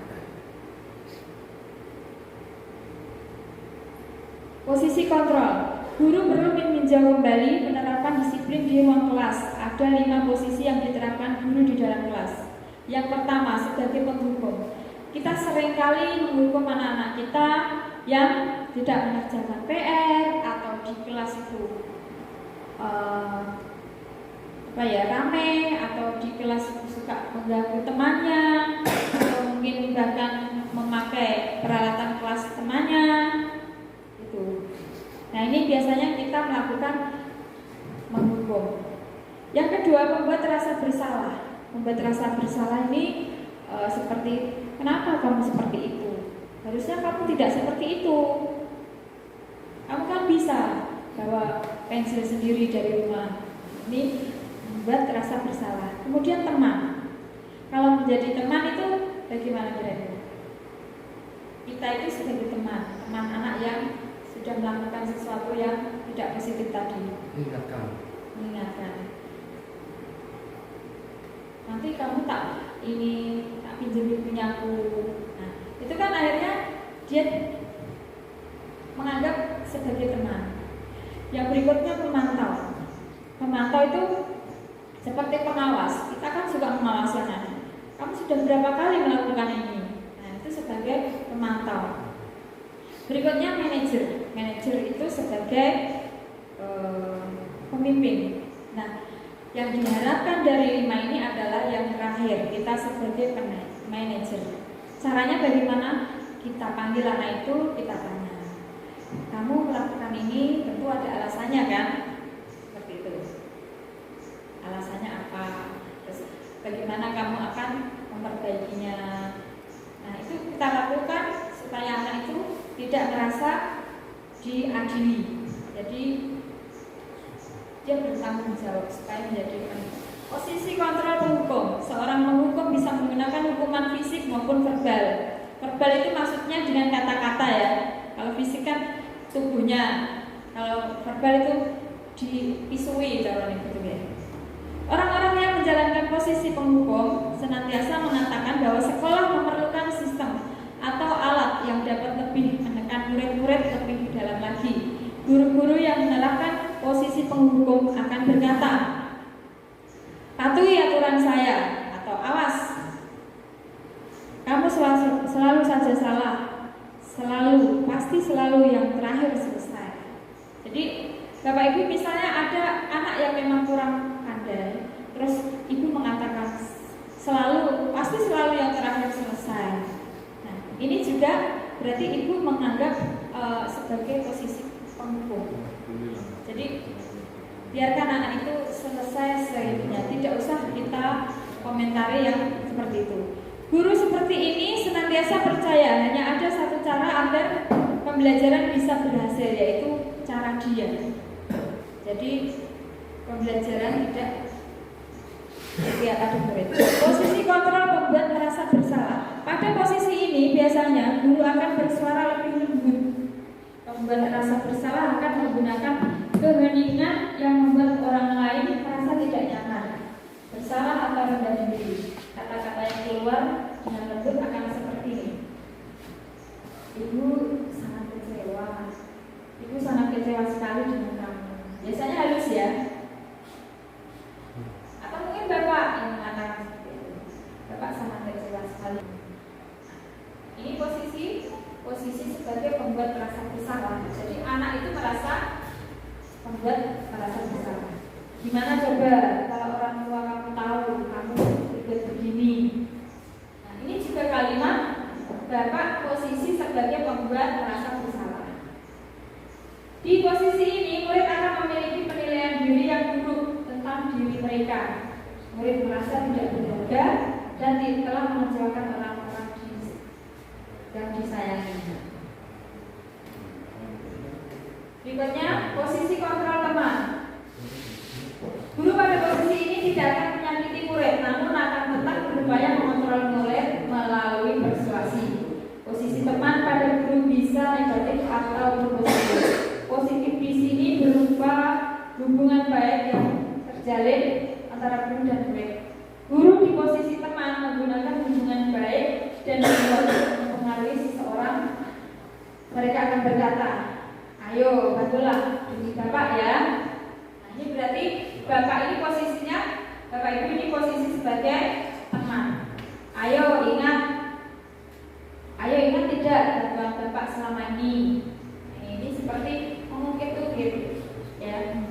Posisi kontrol. Guru perlu meninjau kembali penerapan disiplin di ruang kelas. Ada 5 posisi yang diterapkan guru di dalam kelas. Yang pertama, sebagai penghukum. Kita seringkali menghukum anak-anak kita yang tidak mengerjakan PR atau di kelas itu rame, atau di kelas itu suka mengganggu temannya, atau mungkin bahkan memakai peralatan kelas temannya. Nah ini biasanya kita melakukan menghukum. Yang kedua, membuat rasa bersalah. Membuat rasa bersalah ini seperti kenapa kamu seperti itu? Harusnya kamu tidak seperti itu. Kamu kan bisa bawa pensil sendiri dari rumah. Ini membuat rasa bersalah. Kemudian teman. Kalau menjadi teman itu bagaimana kira-kira? Kita itu sebagai teman anak yang sudah melakukan sesuatu yang tidak positif tadi. Mengingatkan. Nanti kamu tak pinjam punyaku. Nah, itu kan akhirnya dia menganggap sebagai teman. Yang berikutnya pemantau. Pemantau itu seperti pengawas. Kita kan suka mengawasi anak. Kamu sudah berapa kali melakukan ini? Nah, itu sebagai pemantau. Berikutnya manajer. Manajer itu sebagai pemimpin. Nah, yang diharapkan dari 5 ini adalah yang terakhir, kita sebagai manajer. Caranya bagaimana? Kita panggil anak itu, kita tanya, kamu melakukan ini tentu ada alasannya kan? Seperti itu. Alasannya apa? Terus bagaimana kamu akan memperbaikinya? Nah, itu kita lakukan supaya anak itu tidak merasa diadili. Jadi dia bertanggung jawab supaya menjadi posisi kontrol penghukum. Seorang penghukum bisa menggunakan hukuman fisik maupun verbal. Verbal itu maksudnya dengan kata-kata ya. Kalau fisik kan tubuhnya. Kalau verbal itu dipisui calon itu ya. Orang-orang yang menjalankan posisi penghukum senantiasa mengatakan bahwa sekolah memerlukan sistem atau alat yang dapat lebih menekan murid-murid lebih dalam lagi. Guru-guru yang menerapkan posisi penghukum akan berkata, patuhi aturan saya, atau awas, kamu selalu saja salah, pasti selalu yang terakhir selesai. Jadi Bapak Ibu misalnya ada anak yang memang kurang pandai, terus Ibu mengatakan pasti selalu yang terakhir selesai. Nah, ini juga berarti Ibu menganggap sebagai posisi penghukum. Jadi biarkan anak itu selesai sehingga tidak usah kita komentari yang seperti itu. Guru seperti ini senantiasa percaya hanya ada satu cara agar pembelajaran bisa berhasil, yaitu cara diam. Jadi pembelajaran tidak ada murid. Posisi kontrol membuat merasa bersalah. Pada posisi ini biasanya guru akan bersuara lebih lembut. Membuat rasa bersalah akan menggunakan keheningan yang membuat orang lain merasa tidak nyaman, bersalah atau rendah diri. Kata-kata yang keluar dengan lembut akan seperti ini. Ibu sangat kecewa sekali dengan kamu. Biasanya halus ya. Atau mungkin Bapak yang mengatakan seperti itu. Bapak sangat kecewa sekali. Ini posisi sebagai pembuat merasa bersalah. Jadi anak itu membuat merasa bersalah. Gimana coba kalau orang tua kamu tahu kamu ikut begini? Nah, ini juga kalimat Bapak posisi sebagai pembuat merasa bersalah. Di posisi ini murid akan memiliki penilaian diri yang buruk tentang diri mereka. Murid merasa tidak berharga dan telah mengecewakan orang-orang yang disayangi. Berikutnya, posisi kontrol teman. Guru pada posisi ini tidak akan menyakiti murid, namun akan tetap berupaya mengontrol murid melalui persuasi. Posisi teman pada guru bisa negatif atau positif. Positif di sini berupa hubungan baik yang terjalin antara guru dan murid. Guru di posisi teman menggunakan hubungan baik dan mempengaruhi seseorang. Mereka akan berkata, ayo bantulah demi Bapak ya. Nah, ini berarti Bapak ini posisinya, Bapak Ibu ini posisi sebagai teman. Ayo ingat tidak bantuan Bapak selama ini. Ini seperti mengungkit-ungkit ya.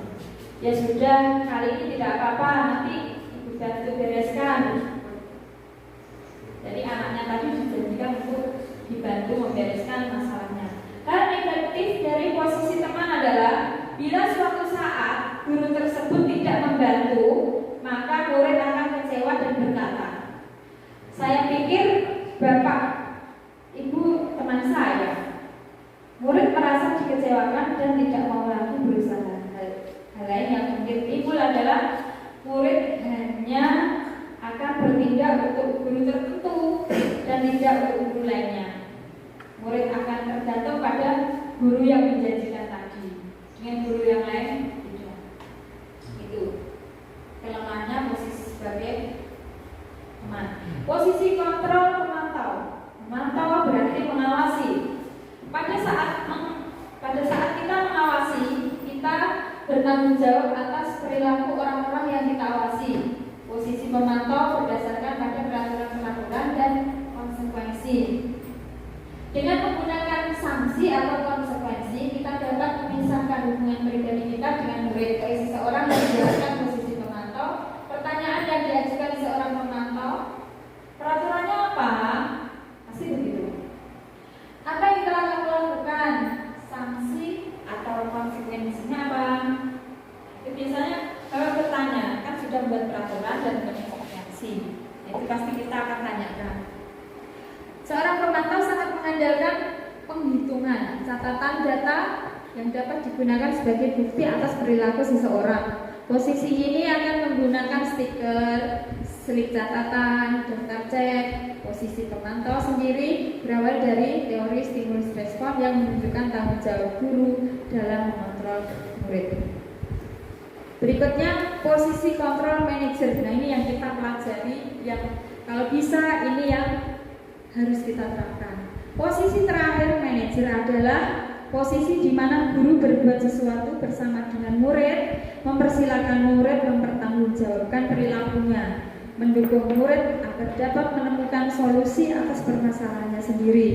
Ya sudah, kali ini tidak apa-apa, nanti Ibu bantu bereskan. Jadi anaknya tadi dijanjikan untuk dibantu membereskan masalahnya. Hal negatif dari posisi teman adalah bila suatu saat guru tersebut tidak membantu, maka murid akan kecewa dan berkata, saya pikir Bapak Ibu teman saya. Murid merasa dikecewakan dan tidak mau lagi berusaha. Hal lain yang mungkin timbul adalah murid hanya akan bertindak untuk guru tertentu dan tidak untuk guru lainnya. Murid akan tergantung pada guru yang menjanjikan tadi, dengan guru yang lain tidak. Itu kelemahannya posisi sebagai teman. Posisi kontrol pemantau. Memantau berarti mengawasi. Pada saat kita mengawasi, kita bertanggung jawab atas perilaku orang-orang yang kita awasi. Posisi pemantau berdasarkan pada peraturan-peraturan dan konsekuensi. Dengan menggunakan sanksi atau konsekuensi, kita dapat memisahkan hubungan pribadi kita dengan murid. Dari seseorang yang menjalankan posisi pemantau, pertanyaan yang diajukan seorang pemantau, peraturannya apa? Pasti begitu. Apa yang telah kamu lakukan? Sanksi atau konsekuensinya apa? Itu biasanya kalau bertanya, kan sudah membuat peraturan dan konsekuensi. Itu pasti kita akan tanyakan. Seorang pemantau sangat mengandalkan penghitungan, catatan data yang dapat digunakan sebagai bukti atas perilaku seseorang. Posisi ini akan menggunakan stiker, slip catatan, daftar cek. Posisi pemantau sendiri berawal dari teori stimulus respon yang menunjukkan tanggung jawab guru dalam mengontrol murid. Berikutnya posisi kontrol manajer. Nah, ini yang kita pelajari, yang kalau bisa ini yang harus kita terapkan. Posisi terakhir manajer adalah posisi di mana guru berbuat sesuatu bersama dengan murid, mempersilahkan murid mempertanggungjawabkan perilakunya, mendukung murid agar dapat menemukan solusi atas permasalahannya sendiri.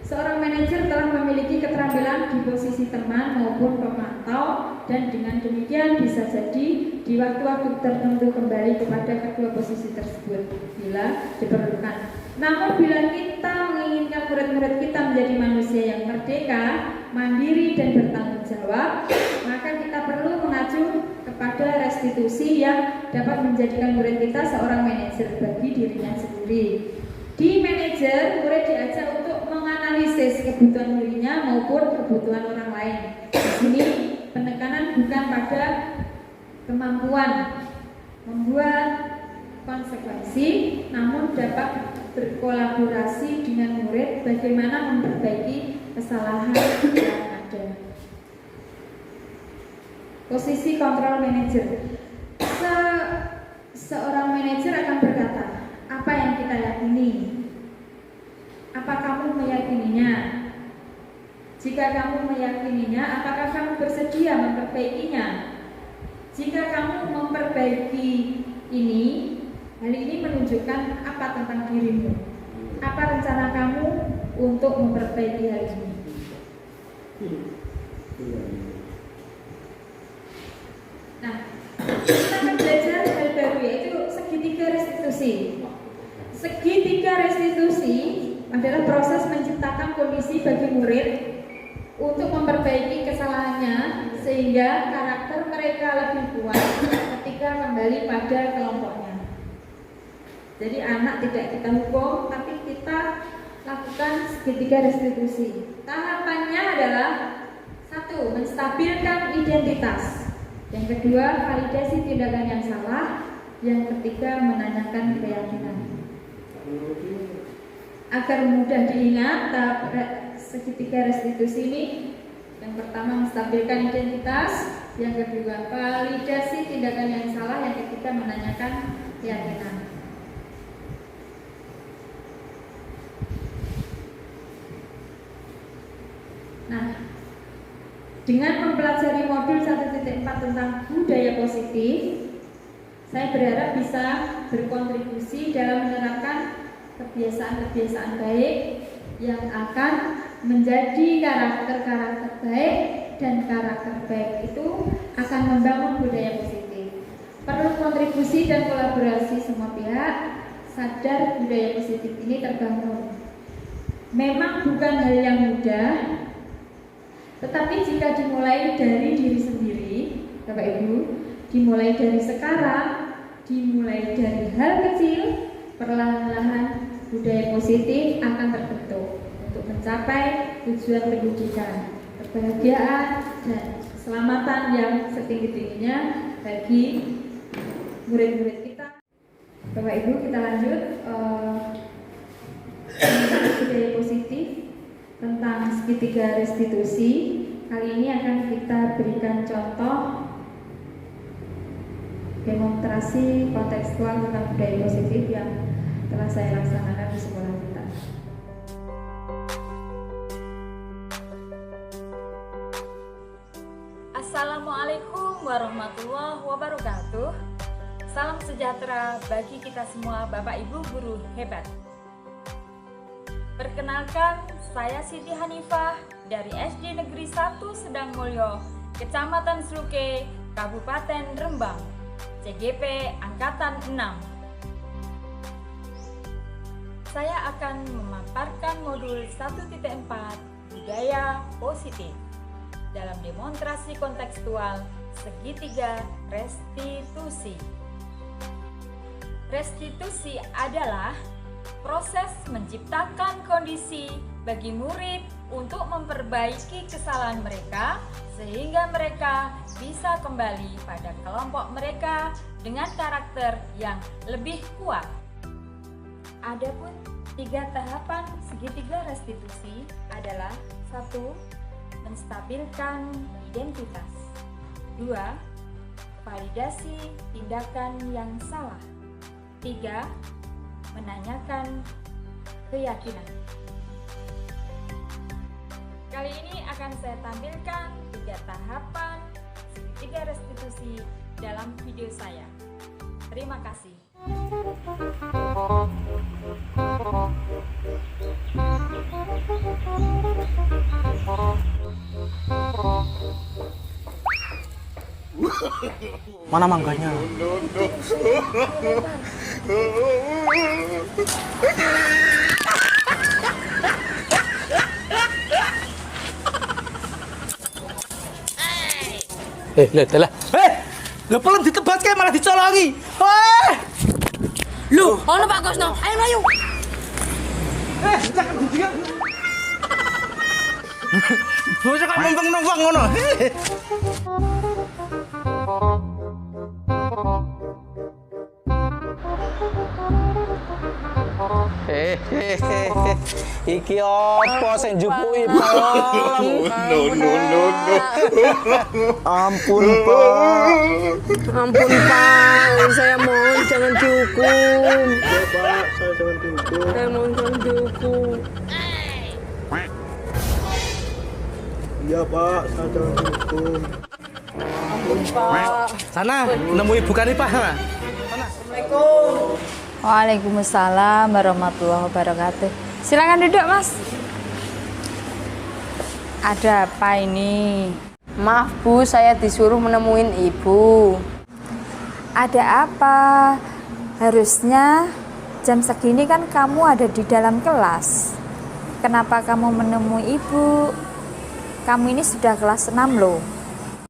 Seorang manajer telah memiliki keterampilan di posisi teman maupun pemantau, dan dengan demikian bisa jadi di waktu-waktu tertentu kembali kepada kedua posisi tersebut bila diperlukan. Namun bila kita menginginkan murid-murid kita menjadi manusia yang merdeka, mandiri dan bertanggung jawab, maka kita perlu mengacu kepada restitusi yang dapat menjadikan murid kita seorang manajer bagi dirinya sendiri. Di manajer, murid diajak untuk menganalisis kebutuhan dirinya maupun kebutuhan orang lain. Di sini penekanan bukan pada kemampuan membuat konsekuensi, namun dapat berkolaborasi dengan murid bagaimana memperbaiki kesalahan yang ada. Posisi kontrol manajer. Seorang manajer akan berkata, apa yang kita yakini? Apa kamu meyakininya? Jika kamu meyakininya, apakah kamu bersedia memperbaikinya? Jika kamu memperbaiki ini, hal ini menunjukkan apa tentang dirimu? Apa rencana kamu untuk memperbaiki hal ini? Nah, restitusi. Segitiga restitusi adalah proses menciptakan kondisi bagi murid untuk memperbaiki kesalahannya sehingga karakter mereka lebih kuat ketika kembali pada kelompoknya. Jadi anak tidak kita hukum, tapi kita lakukan segitiga restitusi. Tahapannya adalah 1. Menstabilkan identitas. Yang kedua, validasi tindakan yang salah. Yang ketiga, menanyakan keyakinan. Agar mudah diingat, tahap segitiga restitusi ini, yang pertama menstabilkan identitas, yang kedua validasi tindakan yang salah, yang ketiga menanyakan keyakinan. Nah, dengan mempelajari modul 1.4 tentang budaya positif, saya berharap bisa berkontribusi dalam menerapkan kebiasaan-kebiasaan baik yang akan menjadi karakter-karakter baik, dan karakter baik itu akan membangun budaya positif. Perlu kontribusi dan kolaborasi semua pihak, sadar budaya positif ini terbangun. Memang bukan hal yang mudah, tetapi jika dimulai dari diri sendiri, Bapak Ibu, dimulai dari sekarang, dimulai dari hal kecil, perlahan-lahan budaya positif akan terbentuk untuk mencapai tujuan pendidikan, kebahagiaan, dan keselamatan yang setinggi-tingginya bagi murid-murid kita. Bapak Ibu, kita lanjut budaya positif tentang segitiga restitusi. Kali ini akan kita berikan contoh demonstrasi kontekstual tentang budaya positif yang telah saya laksanakan di sekolah kita. Assalamualaikum warahmatullahi wabarakatuh. Salam sejahtera bagi kita semua Bapak Ibu guru hebat. Perkenalkan, saya Siti Hanifah dari SD Negeri 1 Sedang Mulyo, Kecamatan Sluke, Kabupaten Rembang, CGP Angkatan 6. Saya akan memaparkan modul 1.4 budaya positif dalam demonstrasi kontekstual segitiga restitusi. Restitusi adalah proses menciptakan kondisi bagi murid untuk memperbaiki kesalahan mereka sehingga mereka bisa kembali pada kelompok mereka dengan karakter yang lebih kuat. Adapun 3 tahapan segitiga restitusi adalah 1. Menstabilkan identitas. 2. Validasi tindakan yang salah. 3. Menanyakan keyakinan. Kali ini akan saya tampilkan 3 tahapan segitiga restitusi dalam video saya. Terima kasih. Mana mangganya? Lah pelem ditebas kae malah dicolongi. Lu, ono Pak Kosno, ayo mlayu. Jangan didiam. Bocah kok numpang-numpang ngono. Iki apa sing njupuki pelem? No. Ampun, Pak. Ampun Pak, saya mohon jangan dihukum. Ya Pak, saya jangan dihukum. Saya mohon jangan dihukum. Iya Pak, saya jangan dihukum. Ampun Pak. Sana nemu ibu Kanifah. Sana. Assalamualaikum. Waalaikumsalam warahmatullahi wabarakatuh. Silakan duduk, Mas. Ada apa ini? Maaf Bu, saya disuruh menemuin Ibu. Ada apa? Harusnya jam segini kan kamu ada di dalam kelas. Kenapa kamu menemui ibu? Kamu ini sudah kelas 6 loh.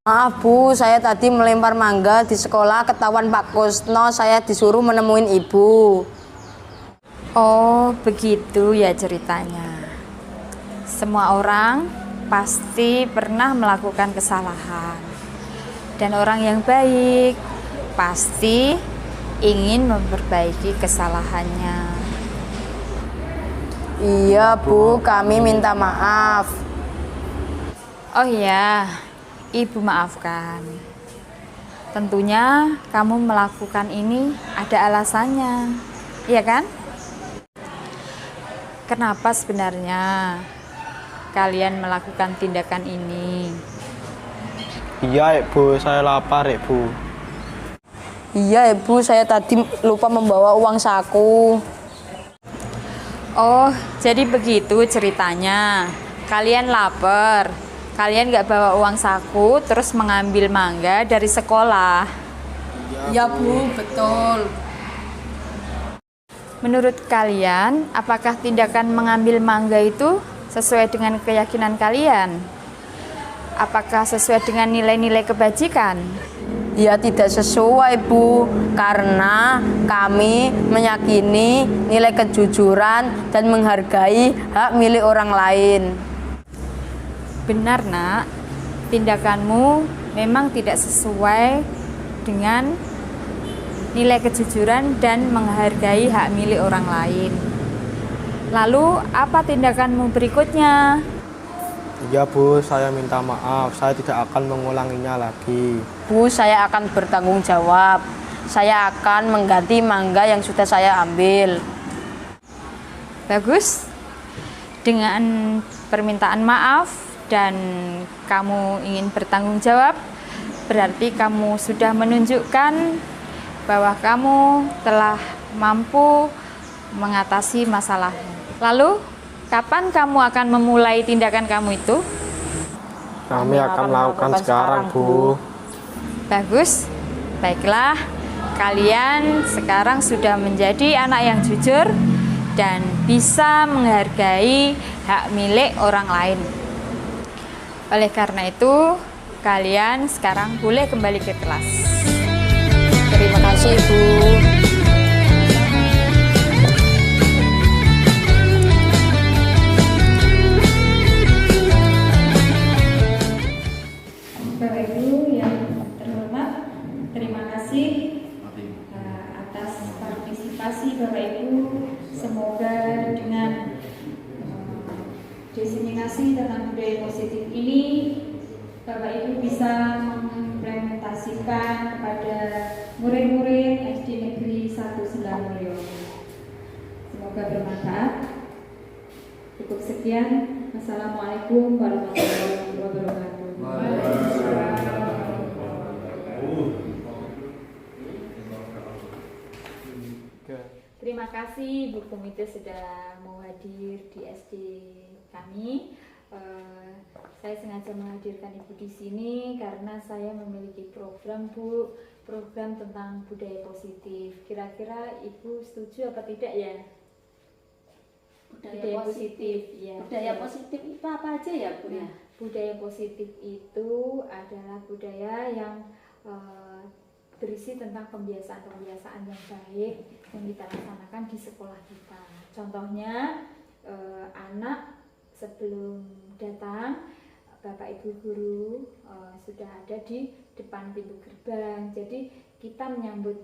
Maaf Bu, saya tadi melempar mangga di sekolah, ketahuan Pak Kusno, saya disuruh menemuin ibu. Oh, begitu ya ceritanya. Semua orang pasti pernah melakukan kesalahan. Dan orang yang baik pasti ingin memperbaiki kesalahannya. Iya Bu, kami minta maaf. Oh iya, Ibu maafkan. Tentunya kamu melakukan ini ada alasannya, iya kan? Kenapa sebenarnya kalian melakukan tindakan ini? Iya Ibu, saya lapar Ibu. Iya Ibu, saya tadi lupa membawa uang saku. Oh, jadi begitu ceritanya. Kalian lapar. Kalian nggak bawa uang saku, terus mengambil mangga dari sekolah. Iya Bu, betul. Menurut kalian, apakah tindakan mengambil mangga itu sesuai dengan keyakinan kalian? Apakah sesuai dengan nilai-nilai kebajikan? Ya tidak sesuai Bu, karena kami meyakini nilai kejujuran dan menghargai hak milik orang lain. Benar nak, tindakanmu memang tidak sesuai dengan nilai kejujuran dan menghargai hak milik orang lain. Lalu apa tindakanmu berikutnya? Iya Bu, saya minta maaf, saya tidak akan mengulanginya lagi. Bu, saya akan bertanggung jawab. Saya akan mengganti mangga yang sudah saya ambil. Bagus. Dengan permintaan maaf dan kamu ingin bertanggung jawab, berarti kamu sudah menunjukkan bahwa kamu telah mampu mengatasi masalahnya. Lalu, kapan kamu akan memulai tindakan kamu itu? Kami akan melakukan sekarang Bu. Bagus. Baiklah, kalian sekarang sudah menjadi anak yang jujur dan bisa menghargai hak milik orang lain. Oleh karena itu, kalian sekarang boleh kembali ke kelas. Terima kasih Bu. Bapak Ibu yang terhormat, terima kasih atas partisipasi Bapak Ibu. Semoga dengan diseminasi tentang budaya positif ini, Bapak Ibu bisa mengimplementasikan kepada murid-murid SD Negeri 1 Sedangmulyo. Semoga bermanfaat. Cukup sekian. Wassalamualaikum warahmatullahi wabarakatuh. Terima kasih Bu Komite sudah mau hadir di SD kami. Saya sengaja menghadirkan Ibu di sini karena saya memiliki program Bu, program tentang budaya positif. Kira-kira Ibu setuju apa tidak ya? Budaya positif, ya. Budaya positif itu apa aja ya Bu? Nah, budaya positif itu adalah budaya yang berisi tentang kebiasaan-kebiasaan yang baik yang kita laksanakan di sekolah kita. Contohnya, anak sebelum datang, Bapak Ibu guru sudah ada di depan pintu gerbang. Jadi kita menyambut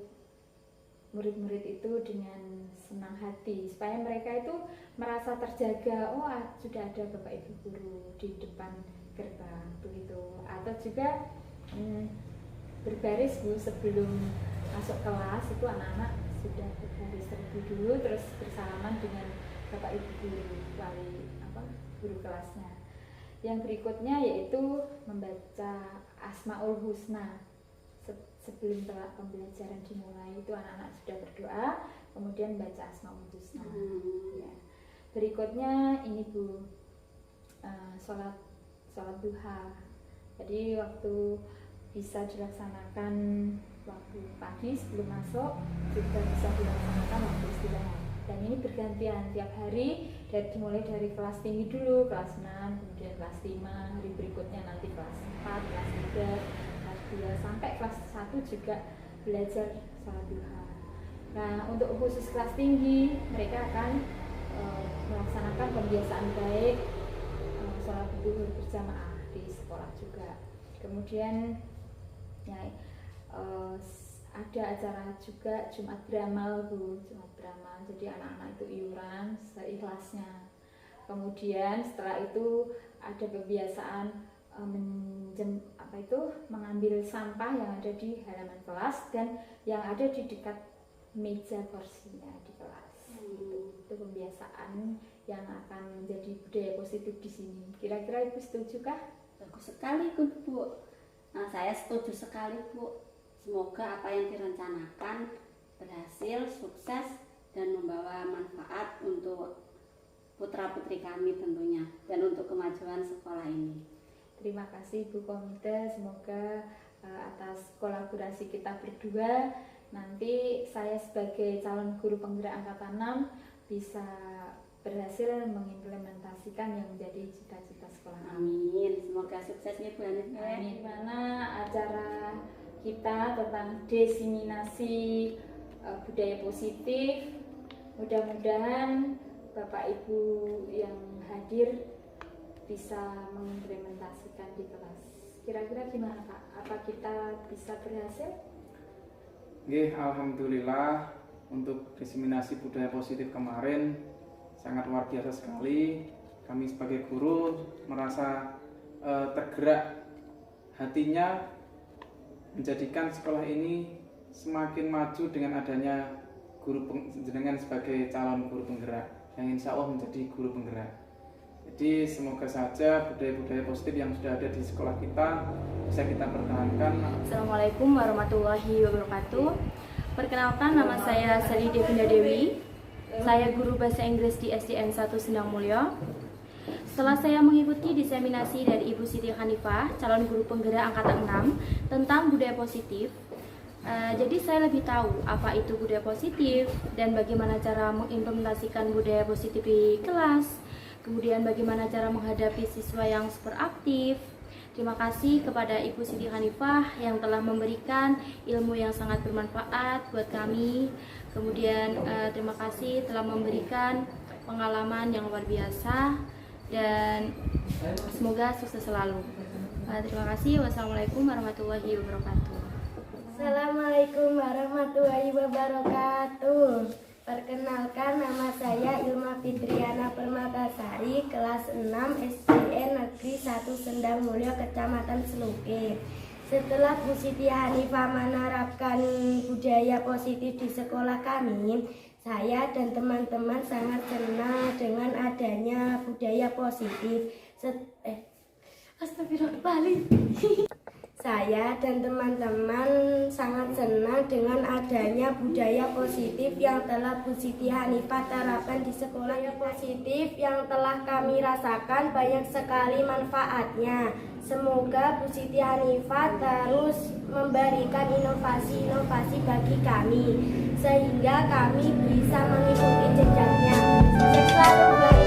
murid-murid itu dengan senang hati supaya mereka itu merasa terjaga. Oh, sudah ada Bapak Ibu guru di depan gerbang begitu. Atau juga berbaris Bu, sebelum masuk kelas itu anak-anak sudah berbaris terlebih dulu, terus bersalaman dengan Bapak Ibu guru guru kelasnya. Yang berikutnya yaitu membaca Asmaul Husna. Sebelum pembelajaran dimulai itu anak-anak sudah berdoa, kemudian baca Asmaul Husna. Ya. Berikutnya ini Bu, sholat duha. Jadi waktu bisa dilaksanakan waktu pagi sebelum masuk juga bisa dilaksanakan waktu istirahat. Dan ini bergantian tiap hari, dimulai dari kelas tinggi dulu, kelas 6, kemudian kelas 5, hari berikutnya nanti kelas 4, kelas 3, kelas 2, sampai kelas 1 juga belajar sholat duha. Nah, untuk khusus kelas tinggi, mereka akan melaksanakan pembiasaan baik sholat duha berjamaah di sekolah juga. Kemudian ya, ada acara juga Jumat Beramal Bu, Jumat Beramal. Jadi anak-anak itu iuran seikhlasnya. Kemudian setelah itu ada kebiasaan mengambil sampah yang ada di halaman kelas dan yang ada di dekat meja kursinya di kelas. Itu pembiasaan yang akan menjadi budaya positif di sini. Kira-kira Ibu setujukah? Bagus sekali Bu. Nah, saya setuju sekali Bu. Semoga apa yang direncanakan berhasil, sukses, dan membawa manfaat untuk putra-putri kami tentunya, dan untuk kemajuan sekolah ini. Terima kasih Bu Komite, semoga atas kolaborasi kita berdua, nanti saya sebagai calon guru penggerak angkatan 6 bisa berhasil mengimplementasikan yang menjadi cita-cita sekolah kami. Amin, semoga sukses ya Bu Hanifa. Di mana acara kita tentang diseminasi budaya positif, mudah-mudahan Bapak Ibu yang hadir bisa mengimplementasikan di kelas. Kira-kira gimana Pak? Apa kita bisa berhasil? Alhamdulillah untuk diseminasi budaya positif kemarin sangat luar biasa sekali. Kami sebagai guru merasa tergerak hatinya menjadikan sekolah ini semakin maju dengan adanya guru jenengan sebagai calon guru penggerak yang insya Allah menjadi guru penggerak. Jadi semoga saja budaya-budaya positif yang sudah ada di sekolah kita bisa kita pertahankan. Assalamualaikum warahmatullahi wabarakatuh. Perkenalkan, nama saya Sally Devinda Dewi. Saya guru bahasa Inggris di SDN 1 Sendang Mulyo. Setelah saya mengikuti diseminasi dari Ibu Siti Hanifah, calon guru penggerak angkatan 6 tentang budaya positif, jadi saya lebih tahu apa itu budaya positif dan bagaimana cara mengimplementasikan budaya positif di kelas, kemudian bagaimana cara menghadapi siswa yang super aktif. Terima kasih kepada Ibu Siti Hanifah yang telah memberikan ilmu yang sangat bermanfaat buat kami. Kemudian terima kasih telah memberikan pengalaman yang luar biasa. Dan semoga sukses selalu. Terima kasih. Wassalamualaikum warahmatullahi wabarakatuh. Assalamualaikum warahmatullahi wabarakatuh. Perkenalkan, nama saya Ilma Fitriana Permatasari, kelas 6 SDN Negeri 1 Sendang Mulyo, Kecamatan Selukir. Setelah Bu Siti Hanifah menerapkan budaya positif di sekolah kami, saya dan teman-teman sangat senang dengan adanya budaya positif. Saya dan teman-teman sangat senang dengan adanya budaya positif yang telah Bu Siti Hanifah terapkan di sekolah. Positif yang telah kami rasakan banyak sekali manfaatnya. Semoga Bu Siti Hanifah terus memberikan inovasi-inovasi bagi kami, sehingga kami bisa mengikuti jejaknya. Sukses selalu.